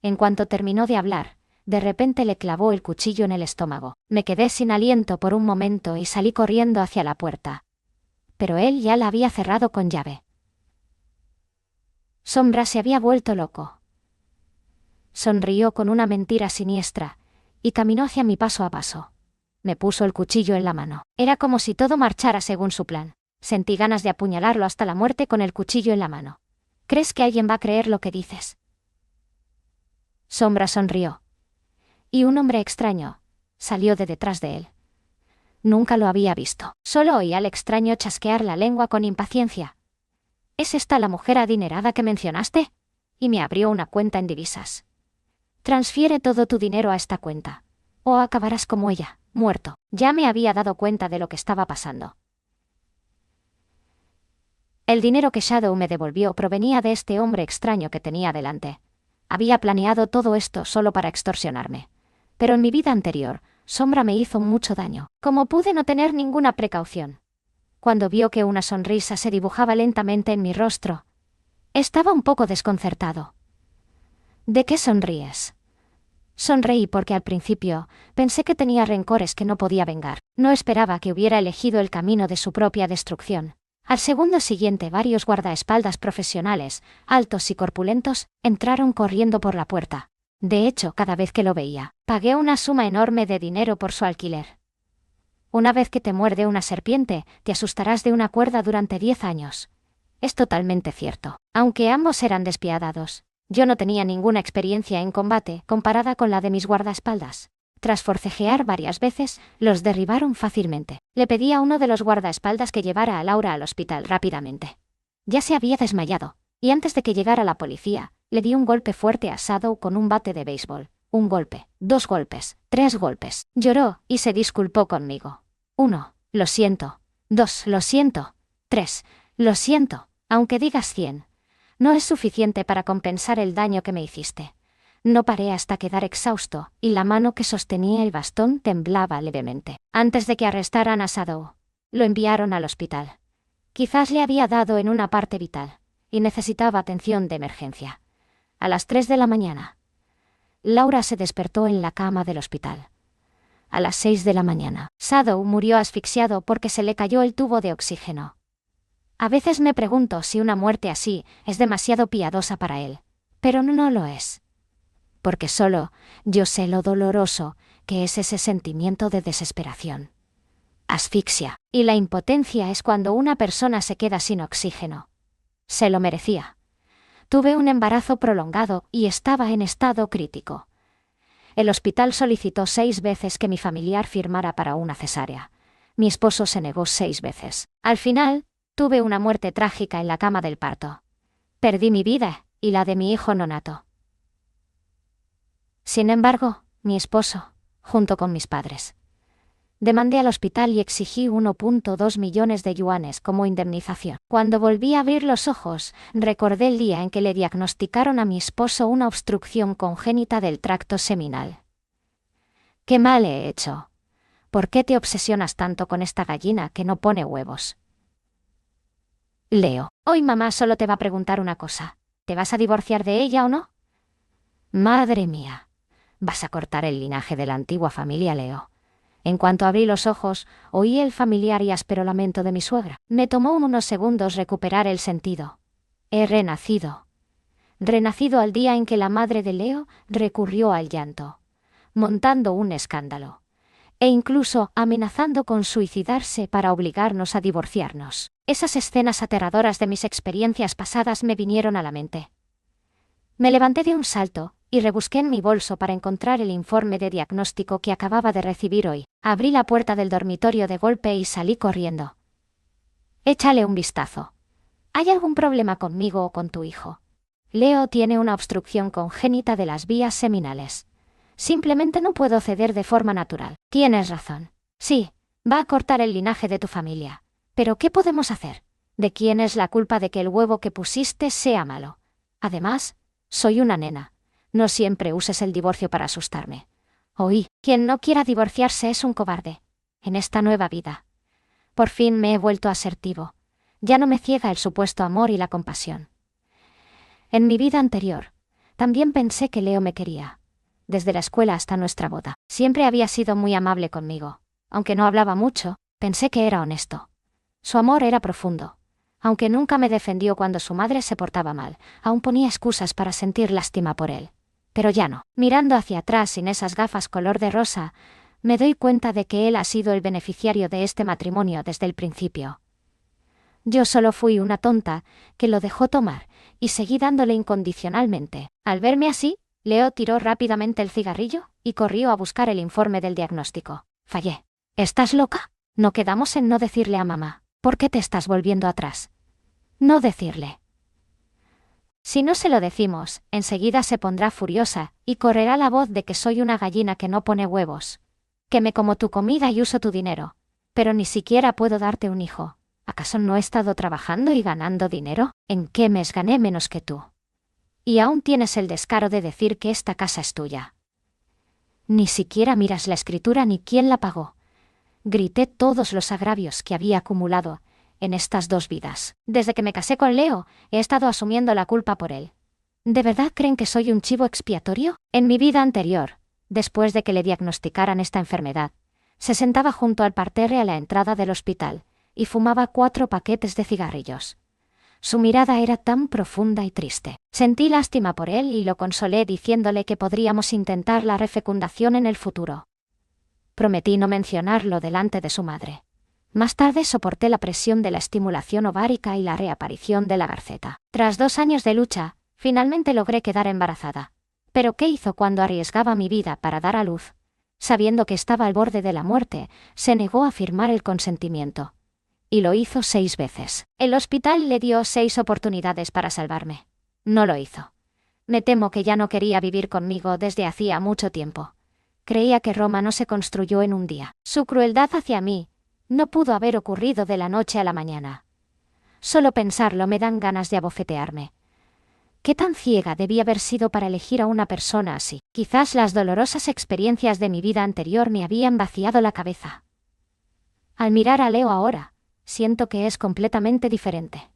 Speaker 1: En cuanto terminó de hablar, de repente le clavó el cuchillo en el estómago. Me quedé sin aliento por un momento y salí corriendo hacia la puerta. Pero él ya la había cerrado con llave. Sombra se había vuelto loco. Sonrió con una mentira siniestra, y caminó hacia mí paso a paso. Me puso el cuchillo en la mano. Era como si todo marchara según su plan. Sentí ganas de apuñalarlo hasta la muerte con el cuchillo en la mano. ¿Crees que alguien va a creer lo que dices? Sombra sonrió. Y un hombre extraño salió de detrás de él. Nunca lo había visto. Solo oí al extraño chasquear la lengua con impaciencia. ¿Es esta la mujer adinerada que mencionaste? Y me abrió una cuenta en divisas. Transfiere todo tu dinero a esta cuenta. O acabarás como ella, muerto. Ya me había dado cuenta de lo que estaba pasando. El dinero que Shadow me devolvió provenía de este hombre extraño que tenía delante. Había planeado todo esto solo para extorsionarme. Pero en mi vida anterior, Sombra me hizo mucho daño. ¿Cómo pude no tener ninguna precaución? Cuando vio que una sonrisa se dibujaba lentamente en mi rostro, estaba un poco desconcertado. ¿De qué sonríes? Sonreí porque al principio pensé que tenía rencores que no podía vengar. No esperaba que hubiera elegido el camino de su propia destrucción. Al segundo siguiente, varios guardaespaldas profesionales, altos y corpulentos, entraron corriendo por la puerta. De hecho, cada vez que lo veía, pagué una suma enorme de dinero por su alquiler. Una vez que te muerde una serpiente, te asustarás de una cuerda durante 10 años. Es totalmente cierto. Aunque ambos eran despiadados, yo no tenía ninguna experiencia en combate comparada con la de mis guardaespaldas. Tras forcejear varias veces, los derribaron fácilmente. Le pedí a uno de los guardaespaldas que llevara a Laura al hospital rápidamente. Ya se había desmayado, y antes de que llegara la policía, le di un golpe fuerte a Shadow con un bate de béisbol. Un golpe, 2 golpes, 3 golpes. Lloró y se disculpó conmigo. 1, lo siento. 2, lo siento. 3, lo siento. Aunque digas 100, no es suficiente para compensar el daño que me hiciste. No paré hasta quedar exhausto, y la mano que sostenía el bastón temblaba levemente. Antes de que arrestaran a Shadow, lo enviaron al hospital. Quizás le había dado en una parte vital, y necesitaba atención de emergencia. A las 3 de la mañana, Laura se despertó en la cama del hospital. A las 6 de la mañana, Shadow murió asfixiado porque se le cayó el tubo de oxígeno. A veces me pregunto si una muerte así es demasiado piadosa para él, pero no lo es. Porque solo yo sé lo doloroso que es ese sentimiento de desesperación. Asfixia. Y la impotencia es cuando una persona se queda sin oxígeno. Se lo merecía. Tuve un embarazo prolongado y estaba en estado crítico. El hospital solicitó 6 veces que mi familiar firmara para una cesárea. Mi esposo se negó 6 veces. Al final, tuve una muerte trágica en la cama del parto. Perdí mi vida y la de mi hijo nonato. Sin embargo, mi esposo, junto con mis padres. Demandé al hospital y exigí 1,2 millones de yuanes como indemnización. Cuando volví a abrir los ojos, recordé el día en que le diagnosticaron a mi esposo una obstrucción congénita del tracto seminal. ¿Qué mal he hecho? ¿Por qué te obsesionas tanto con esta gallina que no pone huevos? Leo. Hoy mamá solo te va a preguntar una cosa. ¿Te vas a divorciar de ella o no? Madre mía. Vas a cortar el linaje de la antigua familia Leo. En cuanto abrí los ojos, oí el familiar y áspero lamento de mi suegra. Me tomó unos segundos recuperar el sentido. He renacido. Renacido al día en que la madre de Leo recurrió al llanto, montando un escándalo, e incluso amenazando con suicidarse para obligarnos a divorciarnos. Esas escenas aterradoras de mis experiencias pasadas me vinieron a la mente. Me levanté de un salto y rebusqué en mi bolso para encontrar el informe de diagnóstico que acababa de recibir hoy. Abrí la puerta del dormitorio de golpe y salí corriendo. Échale un vistazo. ¿Hay algún problema conmigo o con tu hijo? Leo tiene una obstrucción congénita de las vías seminales. Simplemente no puedo ceder de forma natural. Tienes razón. Sí, va a cortar el linaje de tu familia. Pero ¿qué podemos hacer? ¿De quién es la culpa de que el huevo que pusiste sea malo? Además, soy una nena. No siempre uses el divorcio para asustarme. Oí, quien no quiera divorciarse es un cobarde. En esta nueva vida. Por fin me he vuelto asertivo. Ya no me ciega el supuesto amor y la compasión. En mi vida anterior, también pensé que Leo me quería. Desde la escuela hasta nuestra boda. Siempre había sido muy amable conmigo. Aunque no hablaba mucho, pensé que era honesto. Su amor era profundo. Aunque nunca me defendió cuando su madre se portaba mal, aún ponía excusas para sentir lástima por él. Pero ya no. Mirando hacia atrás sin esas gafas color de rosa, me doy cuenta de que él ha sido el beneficiario de este matrimonio desde el principio. Yo solo fui una tonta que lo dejó tomar y seguí dándole incondicionalmente. Al verme así, Leo tiró rápidamente el cigarrillo y corrió a buscar el informe del diagnóstico. Fallé. ¿Estás loca? No quedamos en no decirle a mamá. ¿Por qué te estás volviendo atrás? No decirle. Si no se lo decimos, enseguida se pondrá furiosa y correrá la voz de que soy una gallina que no pone huevos. Que me como tu comida y uso tu dinero. Pero ni siquiera puedo darte un hijo. ¿Acaso no he estado trabajando y ganando dinero? ¿En qué mes gané menos que tú? Y aún tienes el descaro de decir que esta casa es tuya. Ni siquiera miras la escritura ni quién la pagó. Grité todos los agravios que había acumulado en estas 2 vidas. Desde que me casé con Leo, he estado asumiendo la culpa por él. ¿De verdad creen que soy un chivo expiatorio? En mi vida anterior, después de que le diagnosticaran esta enfermedad, se sentaba junto al parterre a la entrada del hospital y fumaba 4 paquetes de cigarrillos. Su mirada era tan profunda y triste. Sentí lástima por él y lo consolé diciéndole que podríamos intentar la refecundación en el futuro. Prometí no mencionarlo delante de su madre. Más tarde soporté la presión de la estimulación ovárica y la reaparición de la garceta. Tras 2 años de lucha, finalmente logré quedar embarazada. ¿Pero qué hizo cuando arriesgaba mi vida para dar a luz? Sabiendo que estaba al borde de la muerte, se negó a firmar el consentimiento. Y lo hizo 6 veces. El hospital le dio 6 oportunidades para salvarme. No lo hizo. Me temo que ya no quería vivir conmigo desde hacía mucho tiempo. Creía que Roma no se construyó en un día. Su crueldad hacia mí no pudo haber ocurrido de la noche a la mañana. Solo pensarlo me dan ganas de abofetearme. ¿Qué tan ciega debí haber sido para elegir a una persona así? Quizás las dolorosas experiencias de mi vida anterior me habían vaciado la cabeza. Al mirar a Leo ahora, siento que es completamente diferente.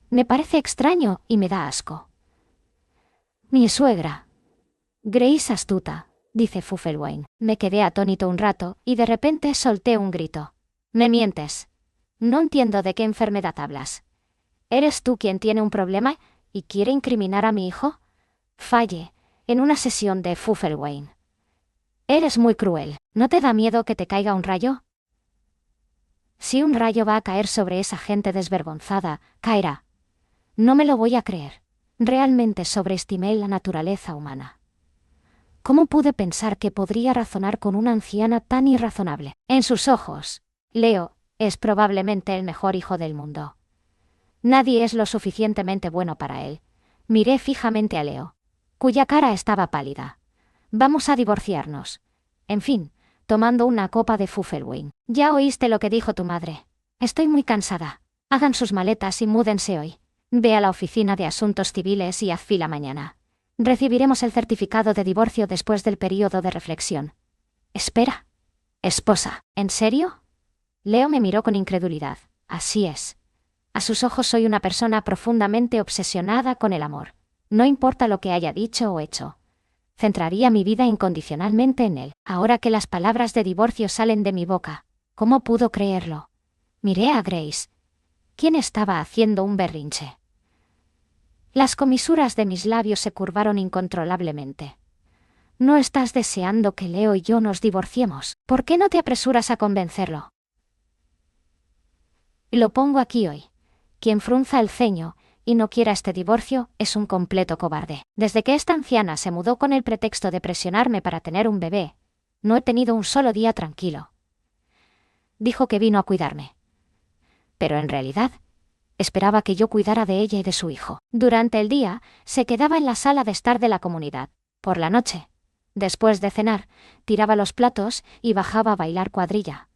Speaker 1: Me parece extraño y me da asco. Mi suegra. Grace astuta, dice Fuffelwine. Me quedé atónito un rato y de repente solté un grito. Me mientes. No entiendo de qué enfermedad hablas. ¿Eres tú quien tiene un problema y quiere incriminar a mi hijo? Falle, en una sesión de Fuffelwine. Eres muy cruel. ¿No te da miedo que te caiga un rayo? Si un rayo va a caer sobre esa gente desvergonzada, caerá. No me lo voy a creer. Realmente sobreestimé la naturaleza humana. ¿Cómo pude pensar que podría razonar con una anciana tan irrazonable? En sus ojos, Leo es probablemente el mejor hijo del mundo. Nadie es lo suficientemente bueno para él. Miré fijamente a Leo, cuya cara estaba pálida. Vamos a divorciarnos. En fin, tomando una copa de Pfefferwein. Ya oíste lo que dijo tu madre. Estoy muy cansada. Hagan sus maletas y múdense hoy. Ve a la oficina de asuntos civiles y haz fila mañana. Recibiremos el certificado de divorcio después del período de reflexión. Espera. Esposa, ¿en serio? Leo me miró con incredulidad. Así es. A sus ojos soy una persona profundamente obsesionada con el amor. No importa lo que haya dicho o hecho. Centraría mi vida incondicionalmente en él. Ahora que las palabras de divorcio salen de mi boca, ¿cómo pudo creerlo? Miré a Grace. ¿Quién estaba haciendo un berrinche? Las comisuras de mis labios se curvaron incontrolablemente. ¿No estás deseando que Leo y yo nos divorciemos? ¿Por qué no te apresuras a convencerlo? Lo pongo aquí hoy. Quien frunza el ceño y no quiera este divorcio es un completo cobarde. Desde que esta anciana se mudó con el pretexto de presionarme para tener un bebé, no he tenido un solo día tranquilo. Dijo que vino a cuidarme. Pero en realidad, esperaba que yo cuidara de ella y de su hijo. Durante el día, se quedaba en la sala de estar de la comunidad. Por la noche, después de cenar, tiraba los platos y bajaba a bailar cuadrilla.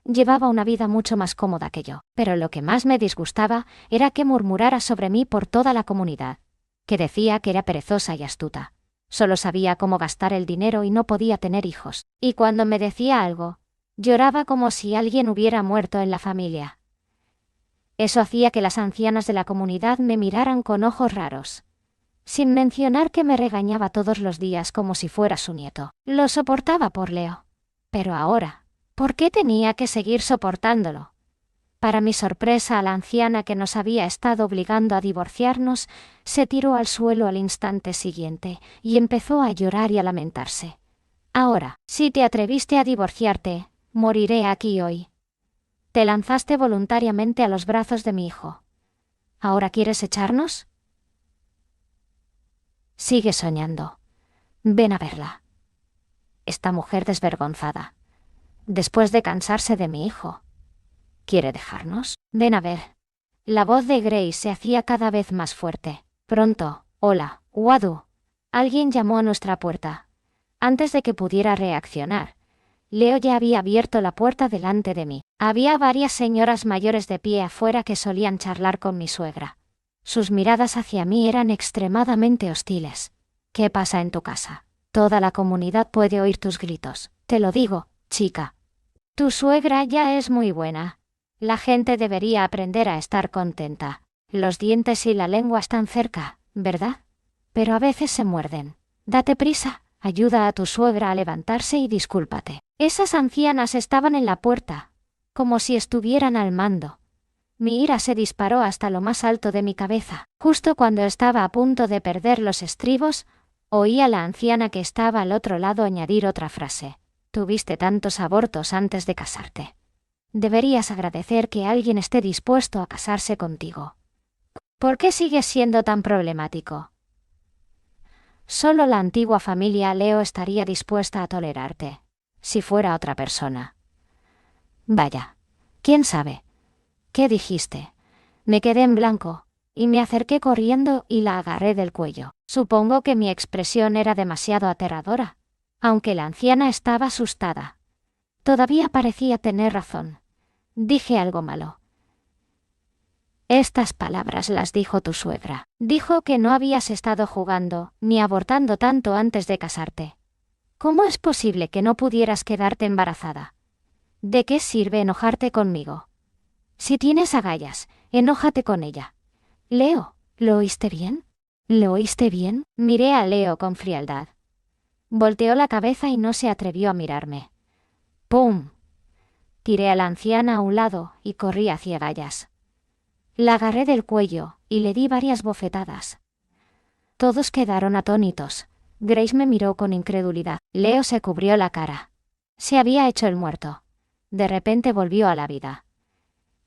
Speaker 1: Llevaba una vida mucho más cómoda que yo, pero lo que más me disgustaba era que murmurara sobre mí por toda la comunidad, que decía que era perezosa y astuta. Solo sabía cómo gastar el dinero y no podía tener hijos. Y cuando me decía algo, lloraba como si alguien hubiera muerto en la familia. Eso hacía que las ancianas de la comunidad me miraran con ojos raros. Sin mencionar que me regañaba todos los días como si fuera su nieto. Lo soportaba por Leo. Pero ahora, ¿por qué tenía que seguir soportándolo? Para mi sorpresa, la anciana que nos había estado obligando a divorciarnos se tiró al suelo al instante siguiente y empezó a llorar y a lamentarse. Ahora, si te atreviste a divorciarte, moriré aquí hoy. Te lanzaste voluntariamente a los brazos de mi hijo. ¿Ahora quieres echarnos? Sigue soñando. Ven a verla. Esta mujer desvergonzada. Después de cansarse de mi hijo. ¿Quiere dejarnos? Ven a ver. La voz de Grace se hacía cada vez más fuerte. Pronto. Hola, Wadu. Alguien llamó a nuestra puerta. Antes de que pudiera reaccionar, Leo ya había abierto la puerta delante de mí. Había varias señoras mayores de pie afuera que solían charlar con mi suegra. Sus miradas hacia mí eran extremadamente hostiles. ¿Qué pasa en tu casa? Toda la comunidad puede oír tus gritos. Te lo digo, chica. Tu suegra ya es muy buena. La gente debería aprender a estar contenta. Los dientes y la lengua están cerca, ¿verdad? Pero a veces se muerden. Date prisa, ayuda a tu suegra a levantarse y discúlpate. Esas ancianas estaban en la puerta, como si estuvieran al mando. Mi ira se disparó hasta lo más alto de mi cabeza. Justo cuando estaba a punto de perder los estribos, oí a la anciana que estaba al otro lado añadir otra frase. Tuviste tantos abortos antes de casarte. Deberías agradecer que alguien esté dispuesto a casarse contigo. ¿Por qué sigues siendo tan problemático? Solo la antigua familia Leo estaría dispuesta a tolerarte, si fuera otra persona. Vaya, ¿quién sabe? ¿Qué dijiste? Me quedé en blanco, y me acerqué corriendo y la agarré del cuello. Supongo que mi expresión era demasiado aterradora, aunque la anciana estaba asustada. Todavía parecía tener razón. Dije algo malo. Estas palabras las dijo tu suegra. Dijo que no habías estado jugando, ni abortando tanto antes de casarte. ¿Cómo es posible que no pudieras quedarte embarazada? ¿De qué sirve enojarte conmigo? Si tienes agallas, enójate con ella. Leo, ¿lo oíste bien? ¿Lo oíste bien? Miré a Leo con frialdad. Volteó la cabeza y no se atrevió a mirarme. ¡Pum! Tiré a la anciana a un lado y corrí hacia Gallas. La agarré del cuello y le di varias bofetadas. Todos quedaron atónitos. Grace me miró con incredulidad. Leo se cubrió la cara. Se había hecho el muerto. De repente volvió a la vida.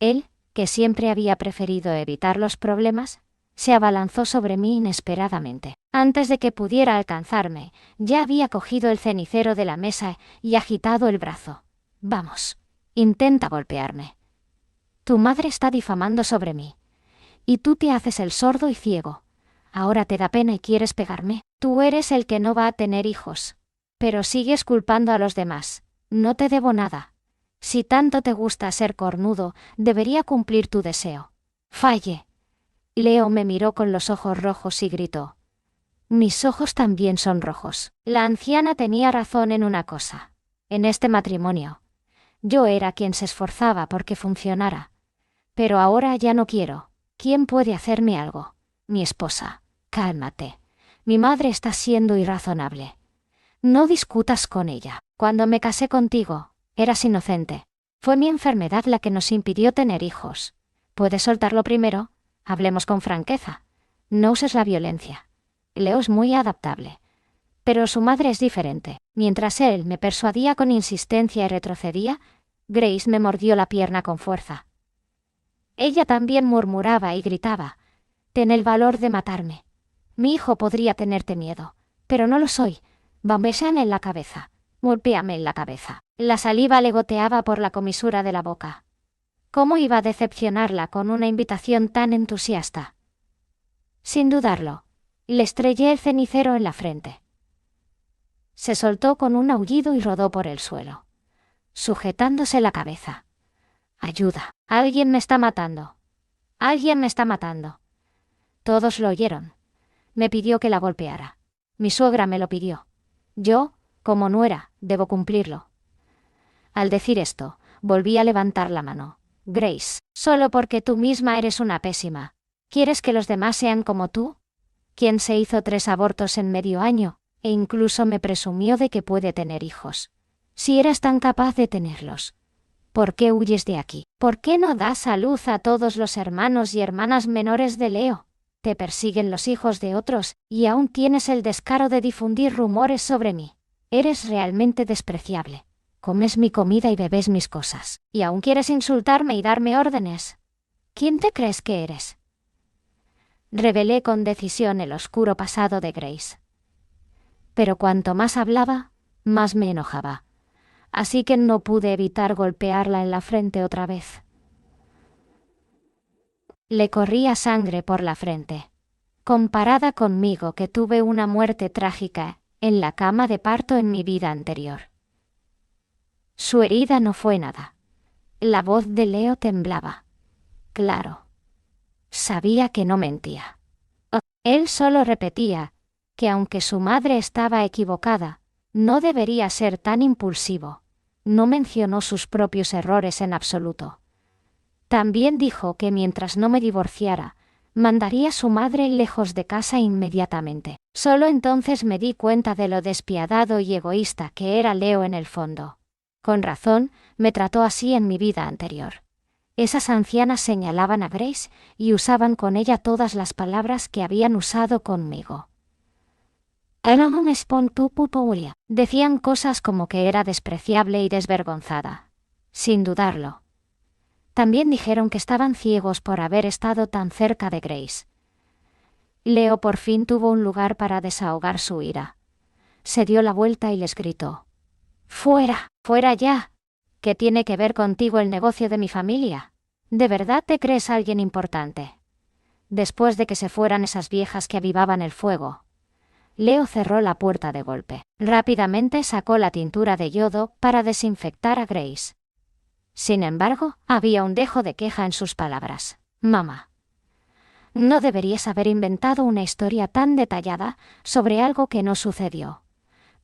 Speaker 1: Él, que siempre había preferido evitar los problemas, se abalanzó sobre mí inesperadamente. Antes de que pudiera alcanzarme, ya había cogido el cenicero de la mesa y agitado el brazo. Vamos, intenta golpearme. Tu madre está difamando sobre mí. Y tú te haces el sordo y ciego. Ahora te da pena y quieres pegarme. Tú eres el que no va a tener hijos. Pero sigues culpando a los demás. No te debo nada. Si tanto te gusta ser cornudo, debería cumplir tu deseo. Falle. Leo me miró con los ojos rojos y gritó. Mis ojos también son rojos. La anciana tenía razón en una cosa. En este matrimonio, yo era quien se esforzaba porque funcionara. Pero ahora ya no quiero. ¿Quién puede hacerme algo? Mi esposa. Cálmate. Mi madre está siendo irrazonable. No discutas con ella. Cuando me casé contigo, eras inocente. Fue mi enfermedad la que nos impidió tener hijos. ¿Puedes soltarlo primero? Hablemos con franqueza. No uses la violencia. Leo es muy adaptable. Pero su madre es diferente. Mientras él me persuadía con insistencia y retrocedía, Grace me mordió la pierna con fuerza. Ella también murmuraba y gritaba. Ten el valor de matarme. Mi hijo podría tenerte miedo, pero no lo soy. Bambéame en la cabeza. Golpéame en la cabeza. La saliva le goteaba por la comisura de la boca. ¿Cómo iba a decepcionarla con una invitación tan entusiasta? Sin dudarlo, le estrellé el cenicero en la frente. Se soltó con un aullido y rodó por el suelo, sujetándose la cabeza. Ayuda, alguien me está matando. Alguien me está matando. Todos lo oyeron. Me pidió que la golpeara. Mi suegra me lo pidió. Yo, como nuera, debo cumplirlo. Al decir esto, volví a levantar la mano. Grace, solo porque tú misma eres una pésima. ¿Quieres que los demás sean como tú? ¿Quién se hizo 3 abortos en medio año, e incluso me presumió de que puede tener hijos? Si eras tan capaz de tenerlos, ¿por qué huyes de aquí? ¿Por qué no das a luz a todos los hermanos y hermanas menores de Leo? Te persiguen los hijos de otros, y aún tienes el descaro de difundir rumores sobre mí. Eres realmente despreciable. Comes mi comida y bebes mis cosas, y aún quieres insultarme y darme órdenes. ¿Quién te crees que eres? Revelé con decisión el oscuro pasado de Grace. Pero cuanto más hablaba, más me enojaba. Así que no pude evitar golpearla en la frente otra vez. Le corría sangre por la frente. Comparada conmigo, que tuve una muerte trágica en la cama de parto en mi vida anterior. Su herida no fue nada. La voz de Leo temblaba. Claro. Sabía que no mentía. Él solo repetía que aunque su madre estaba equivocada, no debería ser tan impulsivo. No mencionó sus propios errores en absoluto. También dijo que mientras no me divorciara, mandaría a su madre lejos de casa inmediatamente. Solo entonces me di cuenta de lo despiadado y egoísta que era Leo en el fondo. Con razón, me trató así en mi vida anterior. Esas ancianas señalaban a Grace y usaban con ella todas las palabras que habían usado conmigo. Decían cosas como que era despreciable y desvergonzada. Sin dudarlo. También dijeron que estaban ciegos por haber estado tan cerca de Grace. Leo por fin tuvo un lugar para desahogar su ira. Se dio la vuelta y les gritó. ¡Fuera! ¡Fuera ya! ¿Qué tiene que ver contigo el negocio de mi familia? ¿De verdad te crees alguien importante? Después de que se fueran esas viejas que avivaban el fuego, Leo cerró la puerta de golpe. Rápidamente sacó la tintura de yodo para desinfectar a Grace. Sin embargo, había un dejo de queja en sus palabras. Mamá, no deberías haber inventado una historia tan detallada sobre algo que no sucedió.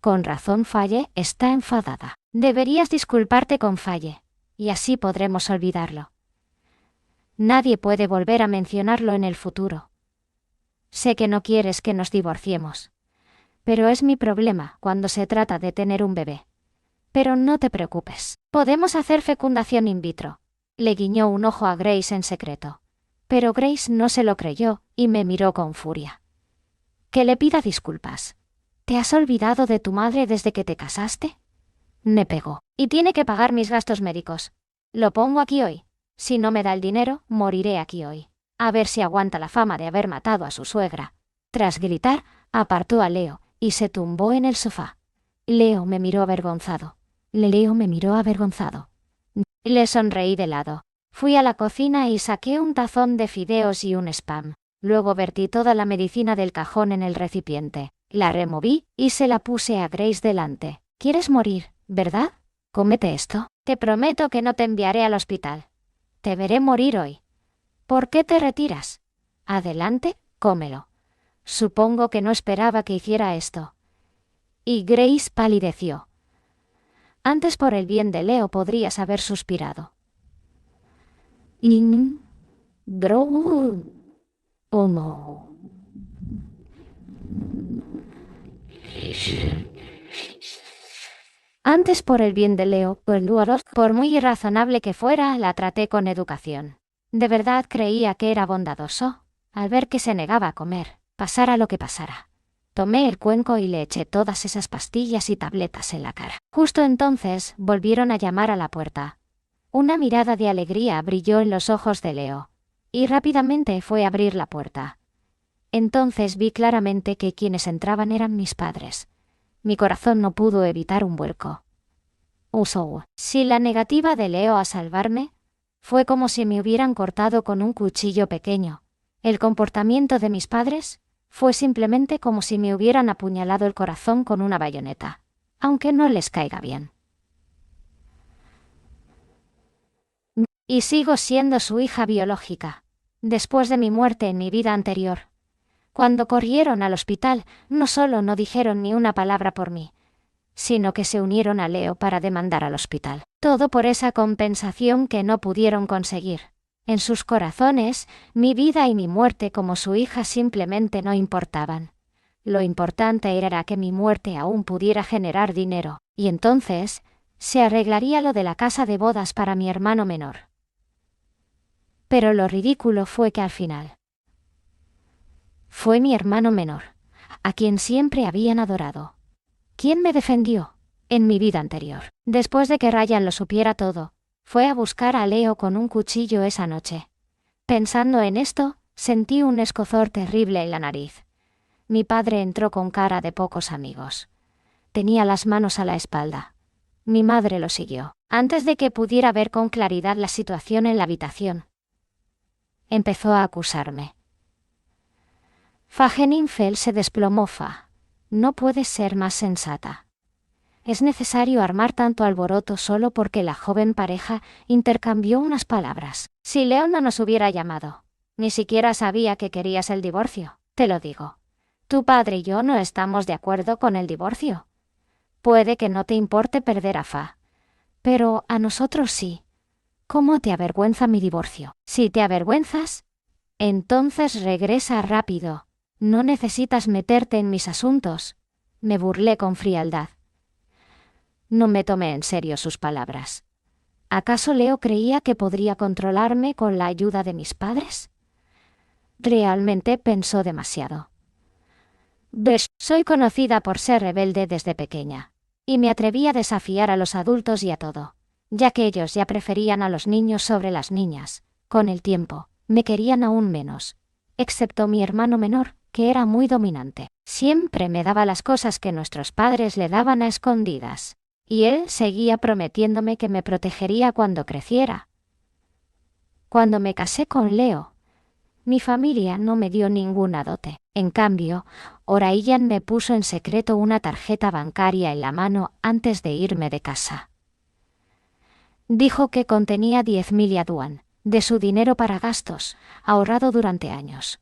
Speaker 1: Con razón Faye está enfadada. Deberías disculparte con Faye, y así podremos olvidarlo. Nadie puede volver a mencionarlo en el futuro. Sé que no quieres que nos divorciemos, pero es mi problema cuando se trata de tener un bebé. Pero no te preocupes, podemos hacer fecundación in vitro. Le guiñó un ojo a Grace en secreto. Pero Grace no se lo creyó y me miró con furia. Que le pida disculpas. ¿Te has olvidado de tu madre desde que te casaste? Me pegó. Y tiene que pagar mis gastos médicos. Lo pongo aquí hoy. Si no me da el dinero, moriré aquí hoy. A ver si aguanta la fama de haber matado a su suegra. Tras gritar, apartó a Leo y se tumbó en el sofá. Leo me miró avergonzado. Le sonreí de lado. Fui a la cocina y saqué un tazón de fideos y un spam. Luego vertí toda la medicina del cajón en el recipiente, la removí y se la puse a Grace delante. ¿Quieres morir, verdad? Cómete esto. Te prometo que no te enviaré al hospital. Te veré morir hoy. ¿Por qué te retiras? Adelante, cómelo. Supongo que no esperaba que hiciera esto. Y Grace palideció. Antes, por el bien de Leo, podrías haber suspirado. Oh no. Antes, por el bien de Leo, por muy irrazonable que fuera, la traté con educación. De verdad creía que era bondadoso, al ver que se negaba a comer, pasara lo que pasara. Tomé el cuenco y le eché todas esas pastillas y tabletas en la cara. Justo entonces volvieron a llamar a la puerta. Una mirada de alegría brilló en los ojos de Leo, y rápidamente fue a abrir la puerta. Entonces vi claramente que quienes entraban eran mis padres. Mi corazón no pudo evitar un vuelco. Si la negativa de Leo a salvarme fue como si me hubieran cortado con un cuchillo pequeño, el comportamiento de mis padres fue simplemente como si me hubieran apuñalado el corazón con una bayoneta, aunque no les caiga bien. Y sigo siendo su hija biológica, después de mi muerte en mi vida anterior. Cuando corrieron al hospital, no solo no dijeron ni una palabra por mí, sino que se unieron a Leo para demandar al hospital. Todo por esa compensación que no pudieron conseguir. En sus corazones, mi vida y mi muerte como su hija simplemente no importaban. Lo importante era que mi muerte aún pudiera generar dinero, y entonces se arreglaría lo de la casa de bodas para mi hermano menor. Pero lo ridículo fue que al final fue mi hermano menor, a quien siempre habían adorado. ¿Quién me defendió? En mi vida anterior. Después de que Ryan lo supiera todo, fue a buscar a Leo con un cuchillo esa noche. Pensando en esto, sentí un escozor terrible en la nariz. Mi padre entró con cara de pocos amigos. Tenía las manos a la espalda. Mi madre lo siguió. Antes de que pudiera ver con claridad la situación en la habitación, empezó a acusarme. Fageninfel se desplomó. No puedes ser más sensata. Es necesario armar tanto alboroto solo porque la joven pareja intercambió unas palabras. Si Leo no nos hubiera llamado, ni siquiera sabía que querías el divorcio, te lo digo. Tu padre y yo no estamos de acuerdo con el divorcio. Puede que no te importe perder a Fa, pero a nosotros sí. ¿Cómo te avergüenza mi divorcio? Si te avergüenzas, entonces regresa rápido. No necesitas meterte en mis asuntos. Me burlé con frialdad. No me tomé en serio sus palabras. ¿Acaso Leo creía que podría controlarme con la ayuda de mis padres? Realmente pensó demasiado. Soy conocida por ser rebelde desde pequeña, y me atreví a desafiar a los adultos y a todo, ya que ellos ya preferían a los niños sobre las niñas. Con el tiempo, me querían aún menos, excepto mi hermano menor, que era muy dominante. Siempre me daba las cosas que nuestros padres le daban a escondidas, y él seguía prometiéndome que me protegería cuando creciera. Cuando me casé con Leo, mi familia no me dio ninguna dote. En cambio, Oraillan me puso en secreto una tarjeta bancaria en la mano antes de irme de casa. Dijo que contenía 10.000 yuan, de su dinero para gastos, ahorrado durante años.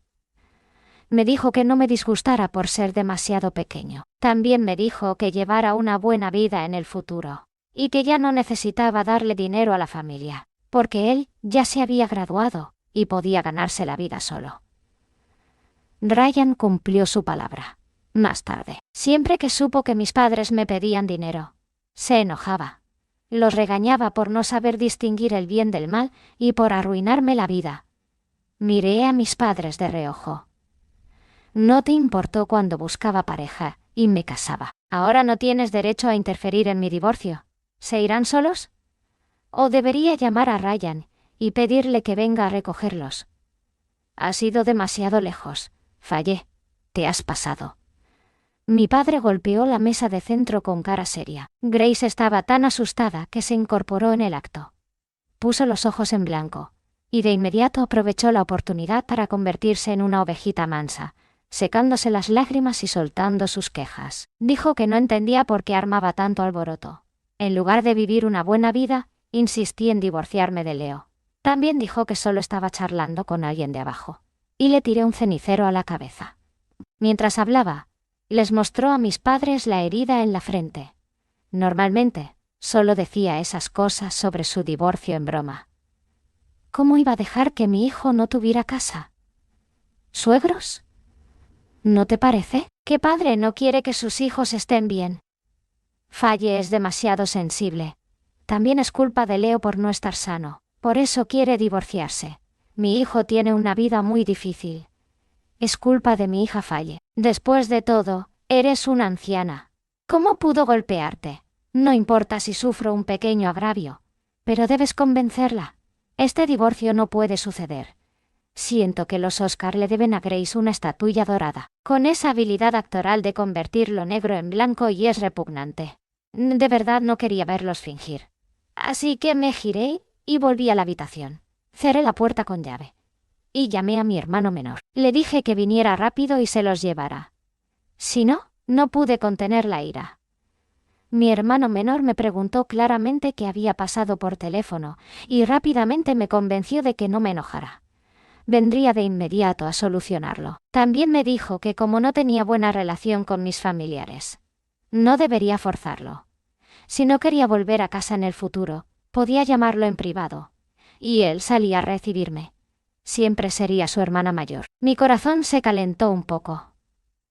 Speaker 1: Me dijo que no me disgustara por ser demasiado pequeño. También me dijo que llevara una buena vida en el futuro, y que ya no necesitaba darle dinero a la familia, porque él ya se había graduado y podía ganarse la vida solo. Ryan cumplió su palabra. Más tarde, siempre que supo que mis padres me pedían dinero, se enojaba. Los regañaba por no saber distinguir el bien del mal y por arruinarme la vida. Miré a mis padres de reojo. No te importó cuando buscaba pareja y me casaba. Ahora no tienes derecho a interferir en mi divorcio. ¿Se irán solos? ¿O debería llamar a Ryan y pedirle que venga a recogerlos? Has ido demasiado lejos. Fallé. Te has pasado. Mi padre golpeó la mesa de centro con cara seria. Grace estaba tan asustada que se incorporó en el acto. Puso los ojos en blanco. y de inmediato aprovechó la oportunidad para convertirse en una ovejita mansa, secándose las lágrimas y soltando sus quejas. Dijo que no entendía por qué armaba tanto alboroto. En lugar de vivir una buena vida, insistí en divorciarme de Leo. También dijo que solo estaba charlando con alguien de abajo. Y le tiré un cenicero a la cabeza. Mientras hablaba, les mostró a mis padres la herida en la frente. Normalmente, solo decía esas cosas sobre su divorcio en broma. ¿Cómo iba a dejar que mi hijo no tuviera casa? ¿Suegros? ¿No te parece? ¿Qué padre no quiere que sus hijos estén bien? Faye es demasiado sensible. También es culpa de Leo por no estar sano. Por eso quiere divorciarse. Mi hijo tiene una vida muy difícil. Es culpa de mi hija Faye. Después de todo, eres una anciana. ¿Cómo pudo golpearte? No importa si sufro un pequeño agravio, pero debes convencerla. Este divorcio no puede suceder. Siento que los Oscar le deben a Grace una estatuilla dorada, con esa habilidad actoral de convertir lo negro en blanco, y es repugnante. De verdad no quería verlos fingir. Así que me giré y volví a la habitación. Cerré la puerta con llave. Y llamé a mi hermano menor. Le dije que viniera rápido y se los llevara. Si no, no pude contener la ira. Mi hermano menor me preguntó claramente qué había pasado por teléfono, y rápidamente me convenció de que no me enojara. Vendría de inmediato a solucionarlo. También me dijo que como no tenía buena relación con mis familiares, no debería forzarlo. Si no quería volver a casa en el futuro, podía llamarlo en privado, y él salía a recibirme. Siempre sería su hermana mayor. Mi corazón se calentó un poco,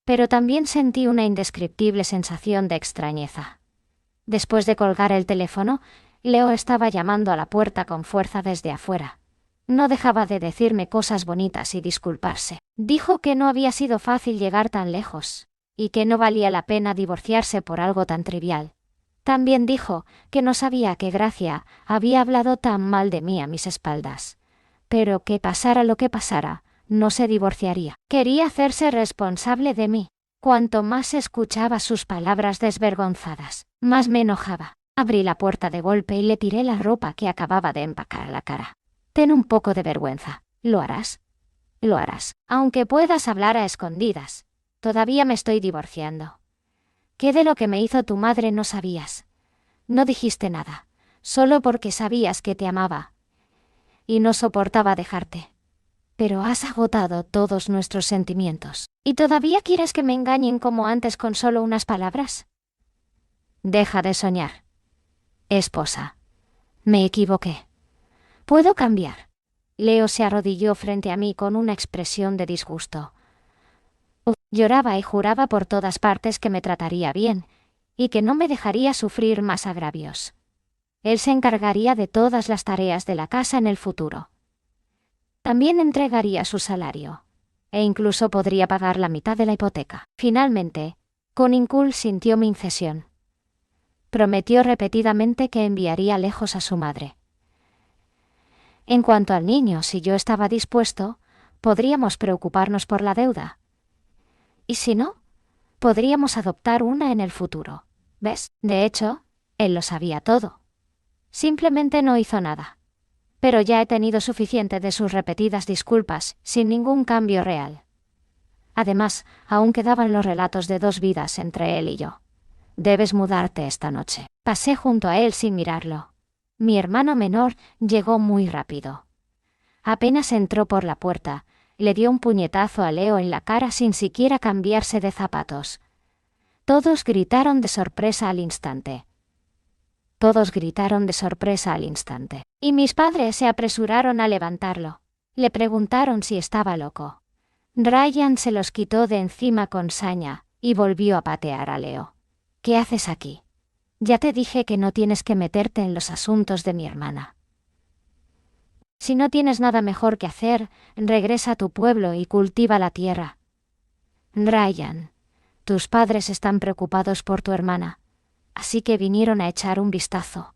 Speaker 1: pero también sentí una indescriptible sensación de extrañeza. Después de colgar el teléfono, Leo estaba llamando a la puerta con fuerza desde afuera. No dejaba de decirme cosas bonitas y disculparse. Dijo que no había sido fácil llegar tan lejos, y que no valía la pena divorciarse por algo tan trivial. También dijo que no sabía que Gracia había hablado tan mal de mí a mis espaldas, pero que pasara lo que pasara, no se divorciaría. Quería hacerse responsable de mí. Cuanto más escuchaba sus palabras desvergonzadas, más me enojaba. Abrí la puerta de golpe y le tiré la ropa que acababa de empacar a la cara. Ten un poco de vergüenza. ¿Lo harás? Lo harás. Aunque puedas hablar a escondidas. Todavía me estoy divorciando. ¿Qué de lo que me hizo tu madre no sabías? No dijiste nada, solo porque sabías que te amaba y no soportaba dejarte. Pero has agotado todos nuestros sentimientos. ¿Y todavía quieres que me engañen como antes con solo unas palabras? Deja de soñar. Esposa. Me equivoqué. ¿Puedo cambiar? Leo se arrodilló frente a mí con una expresión de disgusto. Lloraba y juraba por todas partes que me trataría bien, y que no me dejaría sufrir más agravios. Él se encargaría de todas las tareas de la casa en el futuro. También entregaría su salario, e incluso podría pagar la mitad de la hipoteca. Finalmente, Conincul sintió mi incesión. Prometió repetidamente que enviaría lejos a su madre. En cuanto al niño, si yo estaba dispuesto, podríamos preocuparnos por la deuda. Y si no, podríamos adoptar una en el futuro. ¿Ves? De hecho, él lo sabía todo. Simplemente no hizo nada. Pero ya he tenido suficiente de sus repetidas disculpas, sin ningún cambio real. Además, aún quedaban los relatos de 2 vidas entre él y yo. Debes mudarte esta noche. Pasé junto a él sin mirarlo. Mi hermano menor llegó muy rápido. Apenas entró por la puerta, le dio un puñetazo a Leo en la cara sin siquiera cambiarse de zapatos. Todos gritaron de sorpresa al instante. Y mis padres se apresuraron a levantarlo. Le preguntaron si estaba loco. Ryan se los quitó de encima con saña y volvió a patear a Leo. ¿Qué haces aquí? Ya te dije que no tienes que meterte en los asuntos de mi hermana. Si no tienes nada mejor que hacer, regresa a tu pueblo y cultiva la tierra. Ryan, tus padres están preocupados por tu hermana, así que vinieron a echar un vistazo.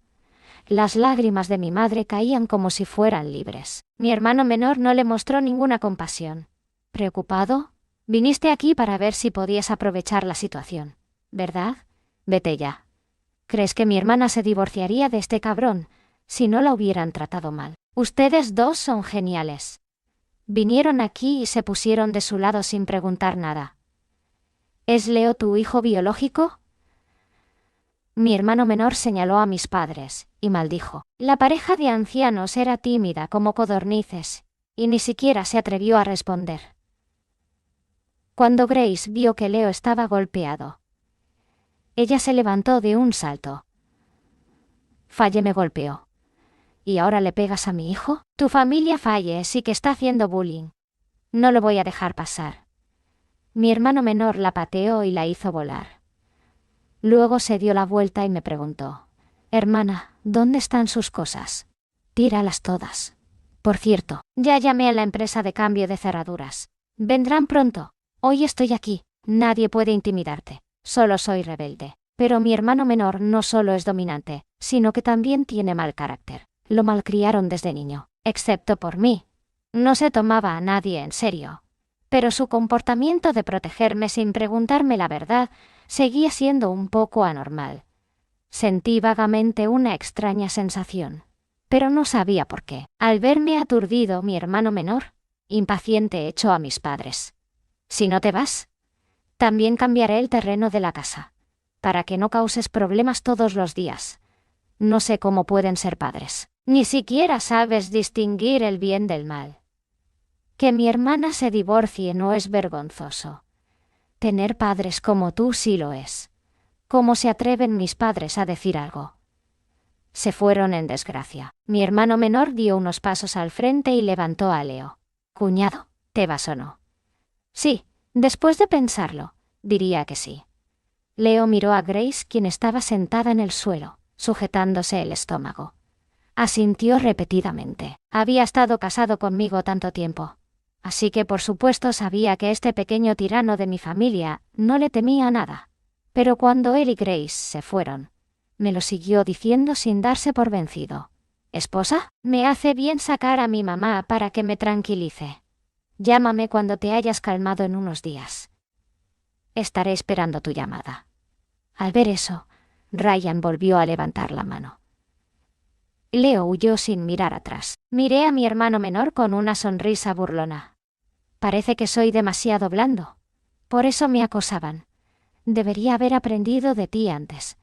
Speaker 1: Las lágrimas de mi madre caían como si fueran libres. Mi hermano menor no le mostró ninguna compasión. ¿Preocupado? Viniste aquí para ver si podías aprovechar la situación, ¿verdad? Vete ya. ¿Crees que mi hermana se divorciaría de este cabrón si no la hubieran tratado mal? Ustedes dos son geniales. Vinieron aquí y se pusieron de su lado sin preguntar nada. ¿Es Leo tu hijo biológico? Mi hermano menor señaló a mis padres y maldijo. La pareja de ancianos era tímida como codornices, y ni siquiera se atrevió a responder. Cuando Grace vio que Leo estaba golpeado, ella se levantó de un salto. Faye me golpeó. ¿Y ahora le pegas a mi hijo? Tu familia Faye sí que está haciendo bullying. No lo voy a dejar pasar. Mi hermano menor la pateó y la hizo volar. Luego se dio la vuelta y me preguntó: Hermana, ¿dónde están sus cosas? Tíralas todas. Por cierto, ya llamé a la empresa de cambio de cerraduras. Vendrán pronto. Hoy estoy aquí. Nadie puede intimidarte. Solo soy rebelde. Pero mi hermano menor no solo es dominante, sino que también tiene mal carácter. Lo malcriaron desde niño, excepto por mí. No se tomaba a nadie en serio. Pero su comportamiento de protegerme sin preguntarme la verdad seguía siendo un poco anormal. Sentí vagamente una extraña sensación, pero no sabía por qué. Al verme aturdido, mi hermano menor, impaciente, echó a mis padres. Si no te vas, también cambiaré el terreno de la casa, para que no causes problemas todos los días. No sé cómo pueden ser padres. Ni siquiera sabes distinguir el bien del mal. Que mi hermana se divorcie no es vergonzoso. Tener padres como tú sí lo es. ¿Cómo se atreven mis padres a decir algo? Se fueron en desgracia. Mi hermano menor dio unos pasos al frente y levantó a Leo. Cuñado, ¿te vas o no? Sí, después de pensarlo, diría que sí. Leo miró a Grace, quien estaba sentada en el suelo, sujetándose el estómago. Asintió repetidamente. Había estado casado conmigo tanto tiempo. Así que por supuesto sabía que este pequeño tirano de mi familia no le temía nada. Pero cuando él y Grace se fueron, me lo siguió diciendo sin darse por vencido. «Esposa, me hace bien sacar a mi mamá para que me tranquilice. Llámame cuando te hayas calmado en unos días. Estaré esperando tu llamada». Al ver eso, Ryan volvió a levantar la mano. Leo huyó sin mirar atrás. Miré a mi hermano menor con una sonrisa burlona. Parece que soy demasiado blando. Por eso me acosaban. Debería haber aprendido de ti antes.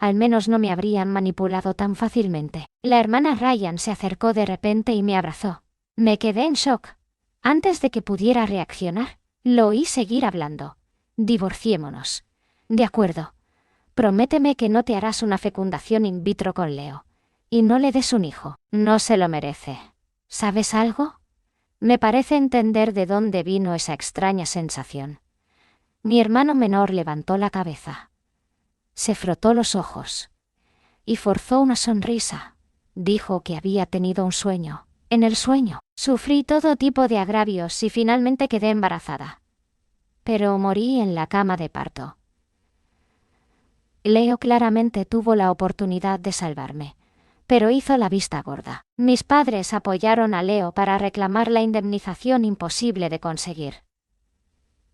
Speaker 1: Al menos no me habrían manipulado tan fácilmente. La hermana Ryan se acercó de repente y me abrazó. Me quedé en shock. Antes de que pudiera reaccionar, lo oí seguir hablando. Divorciémonos. De acuerdo. Prométeme que no te harás una fecundación in vitro con Leo. Y no le des un hijo. No se lo merece. ¿Sabes algo? Me parece entender de dónde vino esa extraña sensación. Mi hermano menor levantó la cabeza. Se frotó los ojos y forzó una sonrisa. Dijo que había tenido un sueño. En el sueño, sufrí todo tipo de agravios y finalmente quedé embarazada. Pero morí en la cama de parto. Leo claramente tuvo la oportunidad de salvarme, pero hizo la vista gorda. Mis padres apoyaron a Leo para reclamar la indemnización imposible de conseguir.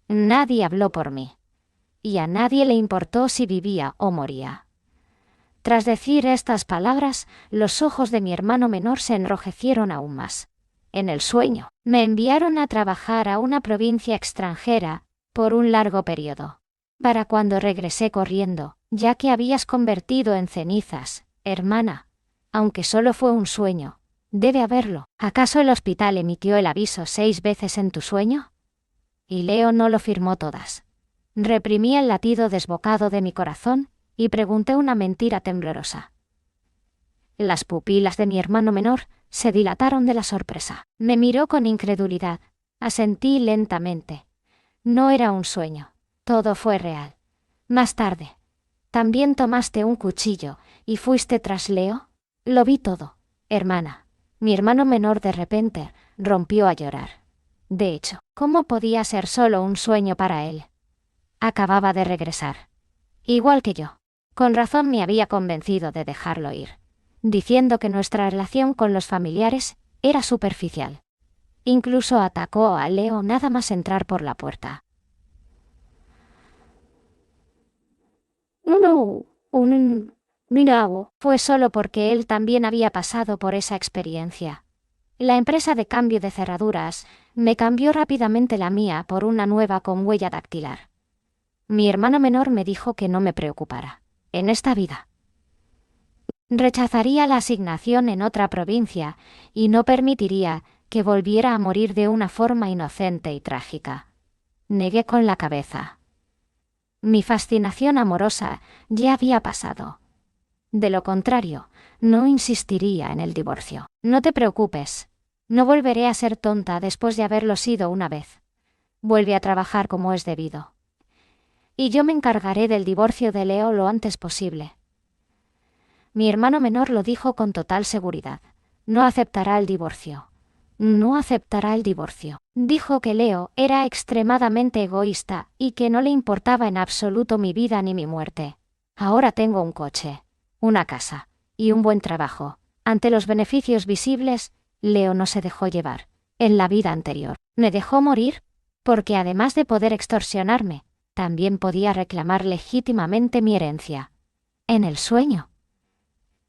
Speaker 1: Nadie habló por mí, y a nadie le importó si vivía o moría. Tras decir estas palabras, los ojos de mi hermano menor se enrojecieron aún más. En el sueño, me enviaron a trabajar a una provincia extranjera por un largo periodo. Para cuando regresé corriendo, ya que habías convertido en cenizas, hermana, aunque solo fue un sueño, debe haberlo. ¿Acaso el hospital emitió el aviso 6 veces en tu sueño? Y Leo no lo firmó todas. Reprimí el latido desbocado de mi corazón y pregunté una mentira temblorosa. Las pupilas de mi hermano menor se dilataron de la sorpresa. Me miró con incredulidad. Asentí lentamente. No era un sueño. Todo fue real. Más tarde, ¿también tomaste un cuchillo y fuiste tras Leo? Lo vi todo, hermana. Mi hermano menor de repente rompió a llorar. De hecho, ¿cómo podía ser solo un sueño para él? Acababa de regresar. Igual que yo. Con razón me había convencido de dejarlo ir, diciendo que nuestra relación con los familiares era superficial. Incluso atacó a Leo nada más entrar por la puerta. No, Fue solo porque él también había pasado por esa experiencia. La empresa de cambio de cerraduras me cambió rápidamente la mía por una nueva con huella dactilar. Mi hermano menor me dijo que no me preocupara. En esta vida rechazaría la asignación en otra provincia y no permitiría que volviera a morir de una forma inocente y trágica. Negué con la cabeza. Mi fascinación amorosa ya había pasado. De lo contrario, no insistiría en el divorcio. No te preocupes. No volveré a ser tonta después de haberlo sido una vez. Vuelve a trabajar como es debido. Y yo me encargaré del divorcio de Leo lo antes posible. Mi hermano menor lo dijo con total seguridad. No aceptará el divorcio. No aceptará el divorcio. Dijo que Leo era extremadamente egoísta y que no le importaba en absoluto mi vida ni mi muerte. Ahora tengo un coche, una casa y un buen trabajo. Ante los beneficios visibles, Leo no se dejó llevar. En la vida anterior, me dejó morir, porque además de poder extorsionarme, también podía reclamar legítimamente mi herencia. En el sueño.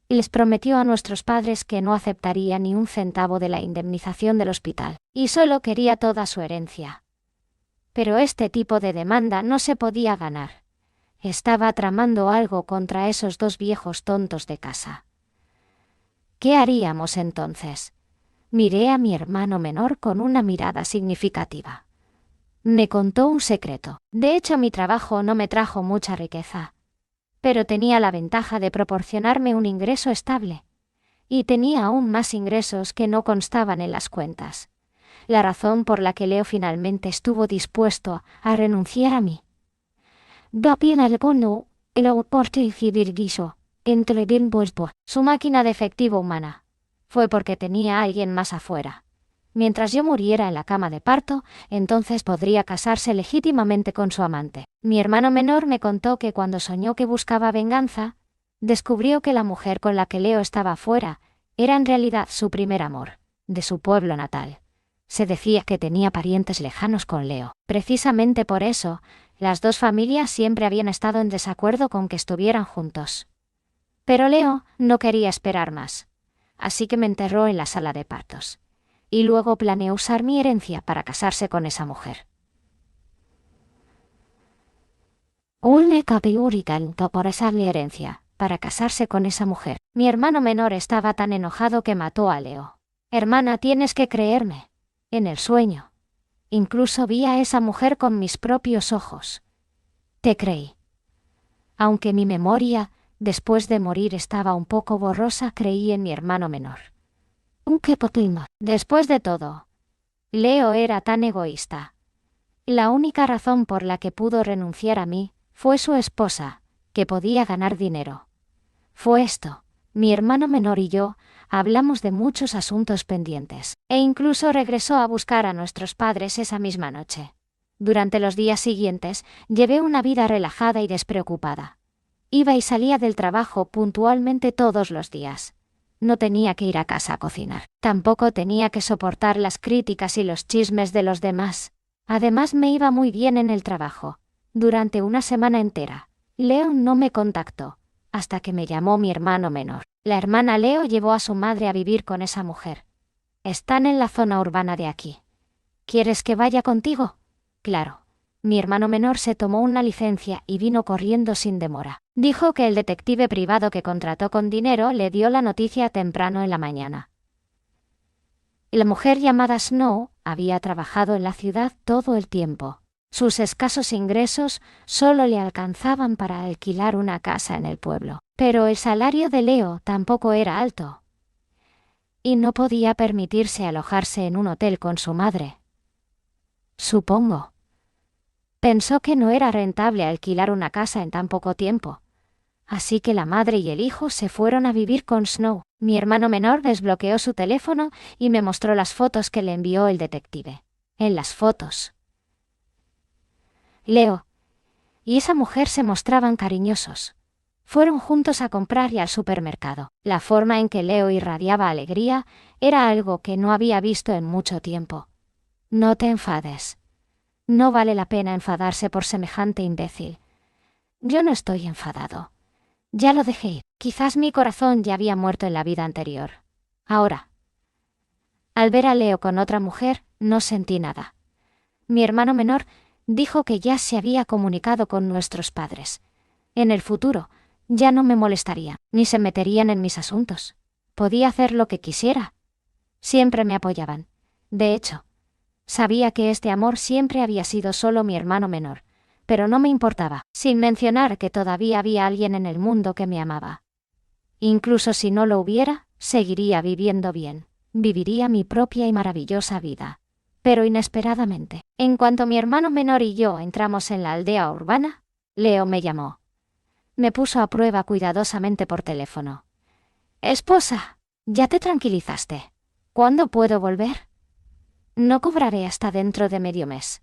Speaker 1: Les prometió a nuestros padres que no aceptaría ni un centavo de la indemnización del hospital, y solo quería toda su herencia. Pero este tipo de demanda no se podía ganar. Estaba tramando algo contra esos dos viejos tontos de casa. ¿Qué haríamos entonces? Miré a mi hermano menor con una mirada significativa. Me contó un secreto. De hecho, mi trabajo no me trajo mucha riqueza, pero tenía la ventaja de proporcionarme un ingreso estable. Y tenía aún más ingresos que no constaban en las cuentas. La razón por la que Leo finalmente estuvo dispuesto a renunciar a mí. Su máquina de efectivo humana. Fue porque tenía a alguien más afuera. Mientras yo muriera en la cama de parto, entonces podría casarse legítimamente con su amante. Mi hermano menor me contó que cuando soñó que buscaba venganza, descubrió que la mujer con la que Leo estaba afuera era en realidad su primer amor, de su pueblo natal. Se decía que tenía parientes lejanos con Leo. Precisamente por eso, las dos familias siempre habían estado en desacuerdo con que estuvieran juntos. Pero Leo no quería esperar más, así que me enterró en la sala de partos. Y luego planeó usar mi herencia para casarse con esa mujer. Por esa mi herencia, para casarse con esa mujer. Mi hermano menor estaba tan enojado que mató a Leo. Hermana, tienes que creerme. En el sueño. Incluso vi a esa mujer con mis propios ojos. Te creí. Aunque mi memoria, después de morir, estaba un poco borrosa, creí en mi hermano menor. Después de todo, Leo era tan egoísta. La única razón por la que pudo renunciar a mí fue su esposa, que podía ganar dinero. Fue esto. Mi hermano menor y yo hablamos de muchos asuntos pendientes, e incluso regresó a buscar a nuestros padres esa misma noche. Durante los días siguientes, llevé una vida relajada y despreocupada. Iba y salía del trabajo puntualmente todos los días. No tenía que ir a casa a cocinar. Tampoco tenía que soportar las críticas y los chismes de los demás. Además, me iba muy bien en el trabajo. Durante una semana entera, Leo no me contactó, hasta que me llamó mi hermano menor. La hermana Leo llevó a su madre a vivir con esa mujer. Están en la zona urbana de aquí. ¿Quieres que vaya contigo? Claro. Mi hermano menor se tomó una licencia y vino corriendo sin demora. Dijo que el detective privado que contrató con dinero le dio la noticia temprano en la mañana. La mujer llamada Snow había trabajado en la ciudad todo el tiempo. Sus escasos ingresos solo le alcanzaban para alquilar una casa en el pueblo. Pero el salario de Leo tampoco era alto. Y no podía permitirse alojarse en un hotel con su madre. Supongo. Pensó que no era rentable alquilar una casa en tan poco tiempo. Así que la madre y el hijo se fueron a vivir con Snow. Mi hermano menor desbloqueó su teléfono y me mostró las fotos que le envió el detective. En las fotos, Leo y esa mujer se mostraban cariñosos. Fueron juntos a comprar y al supermercado. La forma en que Leo irradiaba alegría era algo que no había visto en mucho tiempo. No te enfades. No vale la pena enfadarse por semejante imbécil. Yo no estoy enfadado. Ya lo dejé ir. Quizás mi corazón ya había muerto en la vida anterior. Ahora, al ver a Leo con otra mujer, no sentí nada. Mi hermano menor dijo que ya se había comunicado con nuestros padres. En el futuro, ya no me molestaría, ni se meterían en mis asuntos. Podía hacer lo que quisiera. Siempre me apoyaban. De hecho, sabía que este amor siempre había sido solo mi hermano menor, pero no me importaba, sin mencionar que todavía había alguien en el mundo que me amaba. Incluso si no lo hubiera, seguiría viviendo bien. Viviría mi propia y maravillosa vida. Pero inesperadamente, en cuanto mi hermano menor y yo entramos en la aldea urbana, Leo me llamó. Me puso a prueba cuidadosamente por teléfono. «Esposa, ¿ya te tranquilizaste? ¿Cuándo puedo volver? No cobraré hasta dentro de medio mes.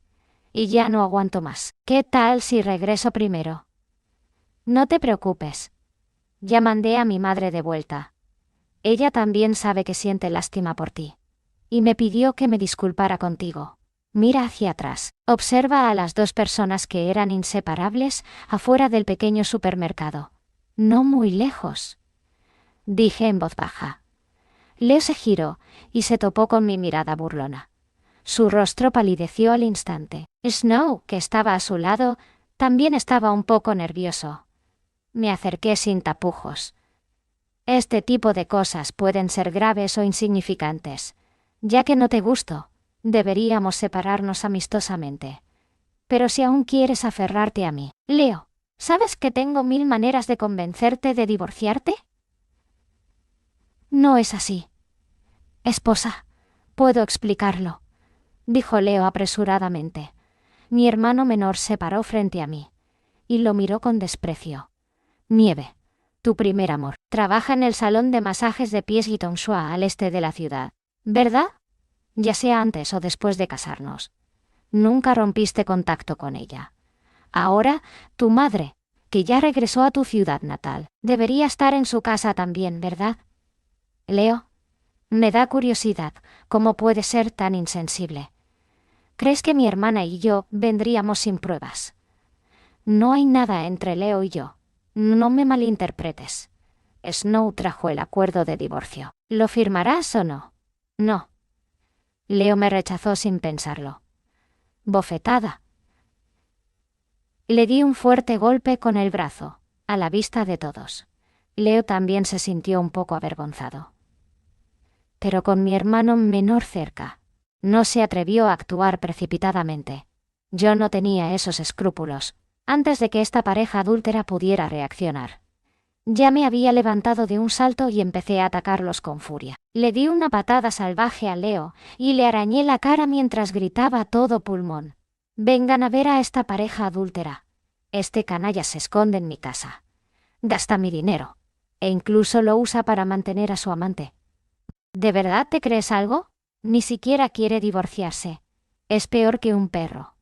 Speaker 1: Y ya no aguanto más. ¿Qué tal si regreso primero?» «No te preocupes. Ya mandé a mi madre de vuelta. Ella también sabe que siente lástima por ti. Y me pidió que me disculpara contigo. Mira hacia atrás. Observa a las dos personas que eran inseparables afuera del pequeño supermercado. No muy lejos», dije en voz baja. Leo se giró y se topó con mi mirada burlona. Su rostro palideció al instante. Snow, que estaba a su lado, también estaba un poco nervioso. Me acerqué sin tapujos. Este tipo de cosas pueden ser graves o insignificantes. Ya que no te gusto, deberíamos separarnos amistosamente. Pero si aún quieres aferrarte a mí, Leo, ¿sabes que tengo 1000 maneras de convencerte de divorciarte? No es así. Esposa, puedo explicarlo, dijo Leo apresuradamente. Mi hermano menor se paró frente a mí y lo miró con desprecio. Nieve, tu primer amor, trabaja en el salón de masajes de pies Guitonsua al este de la ciudad, ¿verdad? Ya sea antes o después de casarnos. Nunca rompiste contacto con ella. Ahora, tu madre, que ya regresó a tu ciudad natal, debería estar en su casa también, ¿verdad? Leo, me da curiosidad, ¿cómo puedes ser tan insensible? ¿Crees que mi hermana y yo vendríamos sin pruebas? No hay nada entre Leo y yo. No me malinterpretes. Snow trajo el acuerdo de divorcio. ¿Lo firmarás o no? No. Leo me rechazó sin pensarlo. Bofetada. Le di un fuerte golpe con el brazo, a la vista de todos. Leo también se sintió un poco avergonzado. Pero con mi hermano menor cerca, no se atrevió a actuar precipitadamente. Yo no tenía esos escrúpulos, antes de que esta pareja adúltera pudiera reaccionar. Ya me había levantado de un salto y empecé a atacarlos con furia. Le di una patada salvaje a Leo y le arañé la cara mientras gritaba a todo pulmón. «Vengan a ver a esta pareja adúltera. Este canalla se esconde en mi casa. Gasta mi dinero. E incluso lo usa para mantener a su amante. ¿De verdad te crees algo? Ni siquiera quiere divorciarse. Es peor que un perro.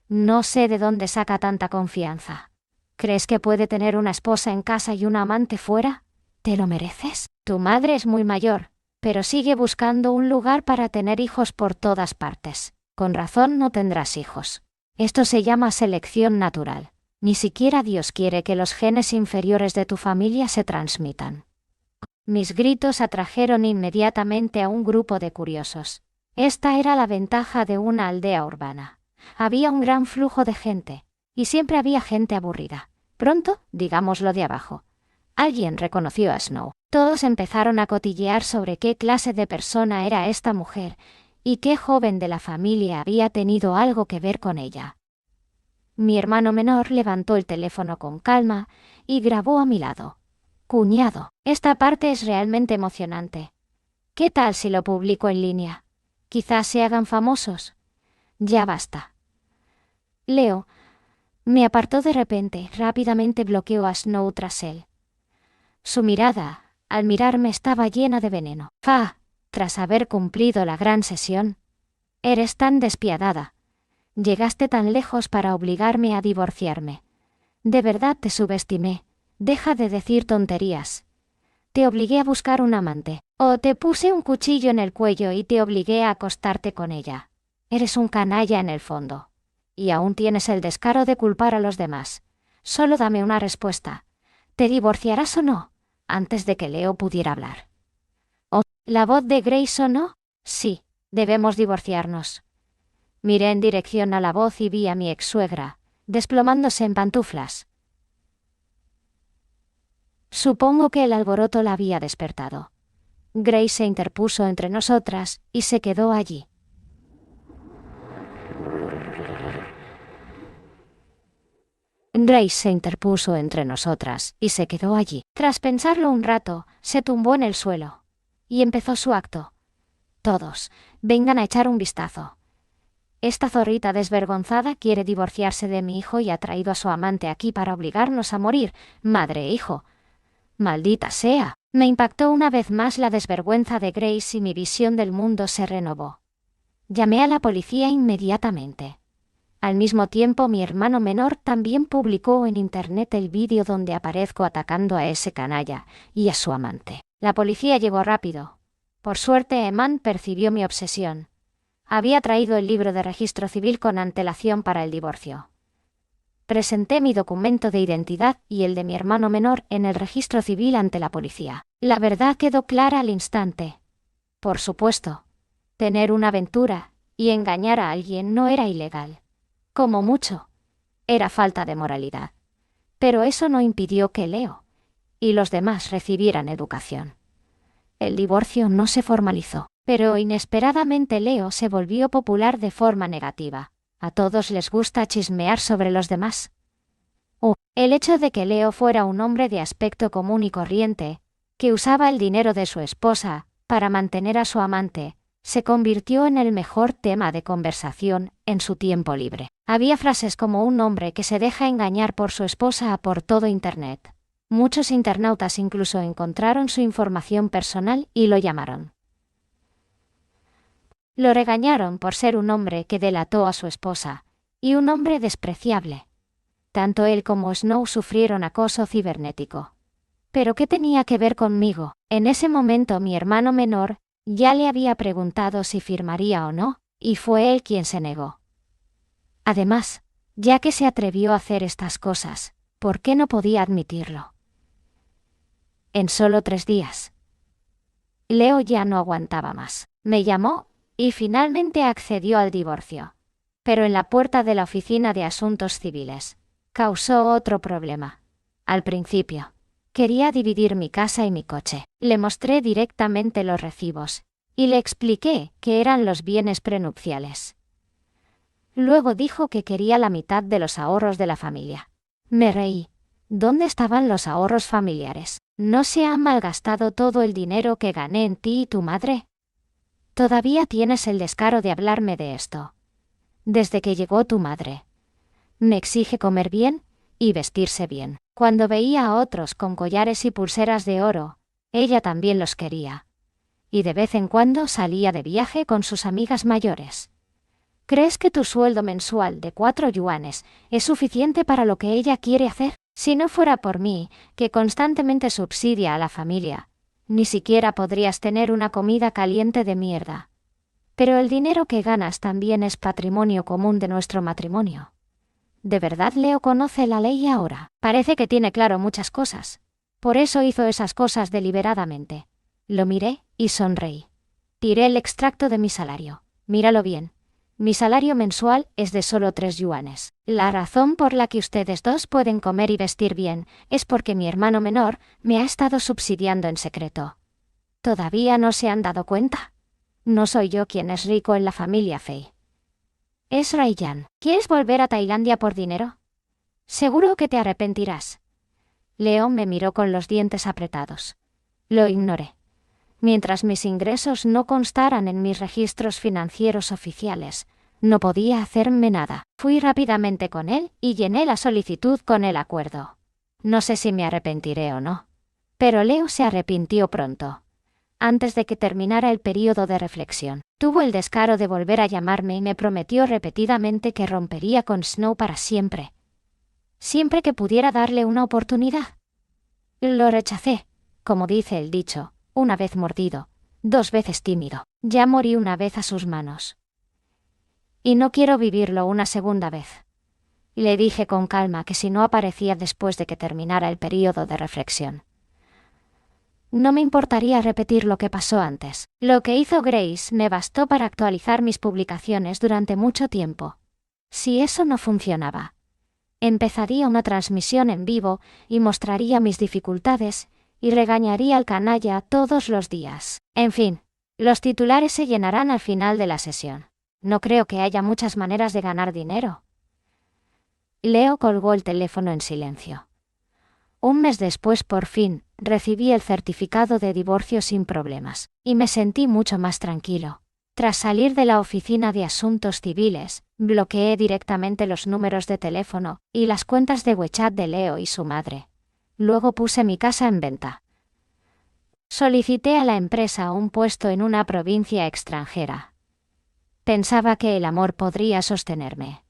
Speaker 1: No sé de dónde saca tanta confianza. ¿Crees que puede tener una esposa en casa y una amante fuera? ¿Te lo mereces? Tu madre es muy mayor, pero sigue buscando un lugar para tener hijos por todas partes. Con razón no tendrás hijos. Esto se llama selección natural. Ni siquiera Dios quiere que los genes inferiores de tu familia se transmitan». Mis gritos atrajeron inmediatamente a un grupo de curiosos. Esta era la ventaja de una aldea urbana. Había un gran flujo de gente, y siempre había gente aburrida. Pronto, digámoslo de abajo, alguien reconoció a Snow. Todos empezaron a cotillear sobre qué clase de persona era esta mujer, y qué joven de la familia había tenido algo que ver con ella. Mi hermano menor levantó el teléfono con calma y grabó a mi lado. «Cuñado, esta parte es realmente emocionante. ¿Qué tal si lo publico en línea? Quizás se hagan famosos». «Ya basta». Leo me apartó de repente, rápidamente bloqueó a Snow tras él. Su mirada, al mirarme, estaba llena de veneno. Tras haber cumplido la gran sesión. Eres tan despiadada. Llegaste tan lejos para obligarme a divorciarme. De verdad te subestimé. Deja de decir tonterías. Te obligué a buscar un amante. O te puse un cuchillo en el cuello y te obligué a acostarte con ella. Eres un canalla en el fondo. Y aún tienes el descaro de culpar a los demás. Solo dame una respuesta. ¿Te divorciarás o no? Antes de que Leo pudiera hablar. Oh, la voz de Grace sonó. Sí, debemos divorciarnos. Miré en dirección a la voz y vi a mi ex-suegra, desplomándose en pantuflas. Supongo que el alboroto la había despertado. Grace se interpuso entre nosotras y se quedó allí. Grace se interpuso entre nosotras y se quedó allí. Tras pensarlo un rato, se tumbó en el suelo. Y empezó su acto. Todos, vengan a echar un vistazo. Esta zorrita desvergonzada quiere divorciarse de mi hijo y ha traído a su amante aquí para obligarnos a morir, madre e hijo. Maldita sea. Me impactó una vez más la desvergüenza de Grace y mi visión del mundo se renovó. Llamé a la policía inmediatamente. Al mismo tiempo, mi hermano menor también publicó en internet el vídeo donde aparezco atacando a ese canalla y a su amante. La policía llegó rápido. Por suerte, Eman percibió mi obsesión. Había traído el libro de registro civil con antelación para el divorcio. Presenté mi documento de identidad y el de mi hermano menor en el registro civil ante la policía. La verdad quedó clara al instante. Por supuesto, tener una aventura y engañar a alguien no era ilegal. Como mucho, era falta de moralidad. Pero eso no impidió que Leo y los demás recibieran educación. El divorcio no se formalizó, pero inesperadamente Leo se volvió popular de forma negativa. A todos les gusta chismear sobre los demás. El hecho de que Leo fuera un hombre de aspecto común y corriente, que usaba el dinero de su esposa para mantener a su amante, se convirtió en el mejor tema de conversación en su tiempo libre. Había frases como un hombre que se deja engañar por su esposa por todo Internet. Muchos internautas incluso encontraron su información personal y lo llamaron. Lo regañaron por ser un hombre que delató a su esposa, y un hombre despreciable. Tanto él como Snow sufrieron acoso cibernético. ¿Pero qué tenía que ver conmigo? En ese momento mi hermano menor ya le había preguntado si firmaría o no, y fue él quien se negó. Además, ya que se atrevió a hacer estas cosas, ¿por qué no podía admitirlo? En solo 3 días. Leo ya no aguantaba más. Me llamó y finalmente accedió al divorcio. Pero en la puerta de la oficina de asuntos civiles, causó otro problema. Al principio, quería dividir mi casa y mi coche. Le mostré directamente los recibos y le expliqué que eran los bienes prenupciales. Luego dijo que quería la mitad de los ahorros de la familia. Me reí. ¿Dónde estaban los ahorros familiares? ¿No se ha malgastado todo el dinero que gané en ti y tu madre? Todavía tienes el descaro de hablarme de esto. Desde que llegó tu madre. Me exige comer bien y vestirse bien. Cuando veía a otros con collares y pulseras de oro, ella también los quería. Y de vez en cuando salía de viaje con sus amigas mayores. ¿Crees que tu sueldo mensual de 4 yuanes es suficiente para lo que ella quiere hacer? Si no fuera por mí, que constantemente subsidia a la familia, ni siquiera podrías tener una comida caliente de mierda. Pero el dinero que ganas también es patrimonio común de nuestro matrimonio. ¿De verdad Leo conoce la ley ahora? Parece que tiene claro muchas cosas. Por eso hizo esas cosas deliberadamente. Lo miré y sonreí. Tiré el extracto de mi salario. Míralo bien. Mi salario mensual es de solo 3 yuanes. La razón por la que ustedes dos pueden comer y vestir bien es porque mi hermano menor me ha estado subsidiando en secreto. ¿Todavía no se han dado cuenta? No soy yo quien es rico en la familia Fei. Es Raiyan. ¿Quieres volver a Tailandia por dinero? Seguro que te arrepentirás. León me miró con los dientes apretados. Lo ignoré. Mientras mis ingresos no constaran en mis registros financieros oficiales, no podía hacerme nada. Fui rápidamente con él y llené la solicitud con el acuerdo. No sé si me arrepentiré o no. Pero Leo se arrepintió pronto. Antes de que terminara el período de reflexión, tuvo el descaro de volver a llamarme y me prometió repetidamente que rompería con Snow para siempre. Siempre que pudiera darle una oportunidad. Lo rechacé, como dice el dicho. Una vez mordido, 2 veces tímido. Ya morí una vez a sus manos. Y no quiero vivirlo una segunda vez. Le dije con calma que si no aparecía después de que terminara el período de reflexión, no me importaría repetir lo que pasó antes. Lo que hizo Grace me bastó para actualizar mis publicaciones durante mucho tiempo. Si eso no funcionaba, empezaría una transmisión en vivo y mostraría mis dificultades y regañaría al canalla todos los días. En fin, los titulares se llenarán al final de la sesión. No creo que haya muchas maneras de ganar dinero. Leo colgó el teléfono en silencio. Un mes después, por fin, recibí el certificado de divorcio sin problemas, y me sentí mucho más tranquilo. Tras salir de la oficina de asuntos civiles, bloqueé directamente los números de teléfono y las cuentas de WeChat de Leo y su madre. Luego puse mi casa en venta. Solicité a la empresa un puesto en una provincia extranjera. Pensaba que el amor podría sostenerme.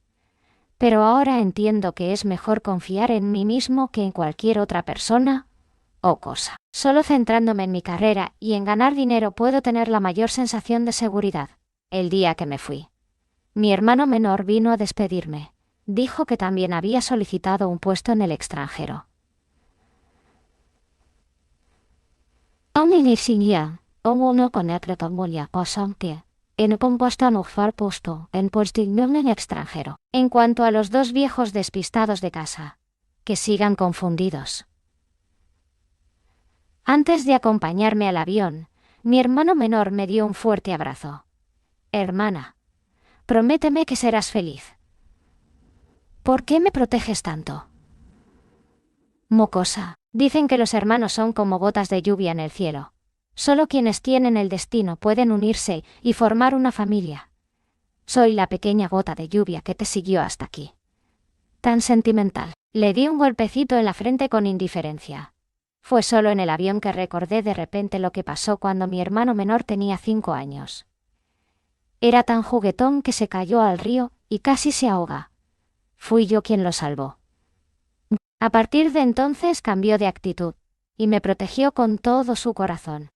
Speaker 1: Pero ahora entiendo que es mejor confiar en mí mismo que en cualquier otra persona o cosa. Solo centrándome en mi carrera y en ganar dinero puedo tener la mayor sensación de seguridad. El día que me fui, mi hermano menor vino a despedirme. Dijo que también había solicitado un puesto en el extranjero. En extranjero. En cuanto a los dos viejos despistados de casa, que sigan confundidos. Antes de acompañarme al avión, mi hermano menor me dio un fuerte abrazo. Hermana, prométeme que serás feliz. ¿Por qué me proteges tanto? Mocosa, dicen que los hermanos son como gotas de lluvia en el cielo. Solo quienes tienen el destino pueden unirse y formar una familia. Soy la pequeña gota de lluvia que te siguió hasta aquí. Tan sentimental. Le di un golpecito en la frente con indiferencia. Fue solo en el avión que recordé de repente lo que pasó cuando mi hermano menor tenía 5 años. Era tan juguetón que se cayó al río y casi se ahoga. Fui yo quien lo salvó. A partir de entonces cambió de actitud y me protegió con todo su corazón.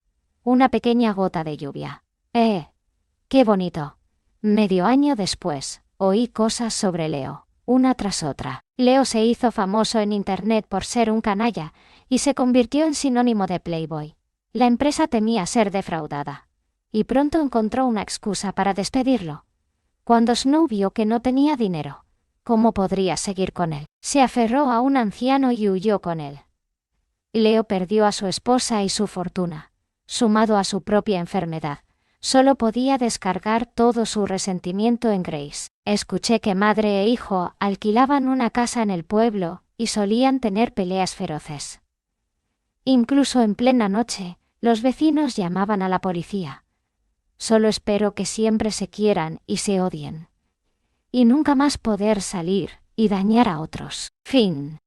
Speaker 1: Una pequeña gota de lluvia. ¡Qué bonito! Medio año después, oí cosas sobre Leo, una tras otra. Leo se hizo famoso en Internet por ser un canalla y se convirtió en sinónimo de Playboy. La empresa temía ser defraudada y pronto encontró una excusa para despedirlo. Cuando Snow vio que no tenía dinero, ¿cómo podría seguir con él? Se aferró a un anciano y huyó con él. Leo perdió a su esposa y su fortuna. Sumado a su propia enfermedad, solo podía descargar todo su resentimiento en Grace. Escuché que madre e hijo alquilaban una casa en el pueblo y solían tener peleas feroces. Incluso en plena noche, los vecinos llamaban a la policía. Solo espero que siempre se quieran y se odien. Y nunca más poder salir y dañar a otros. Fin.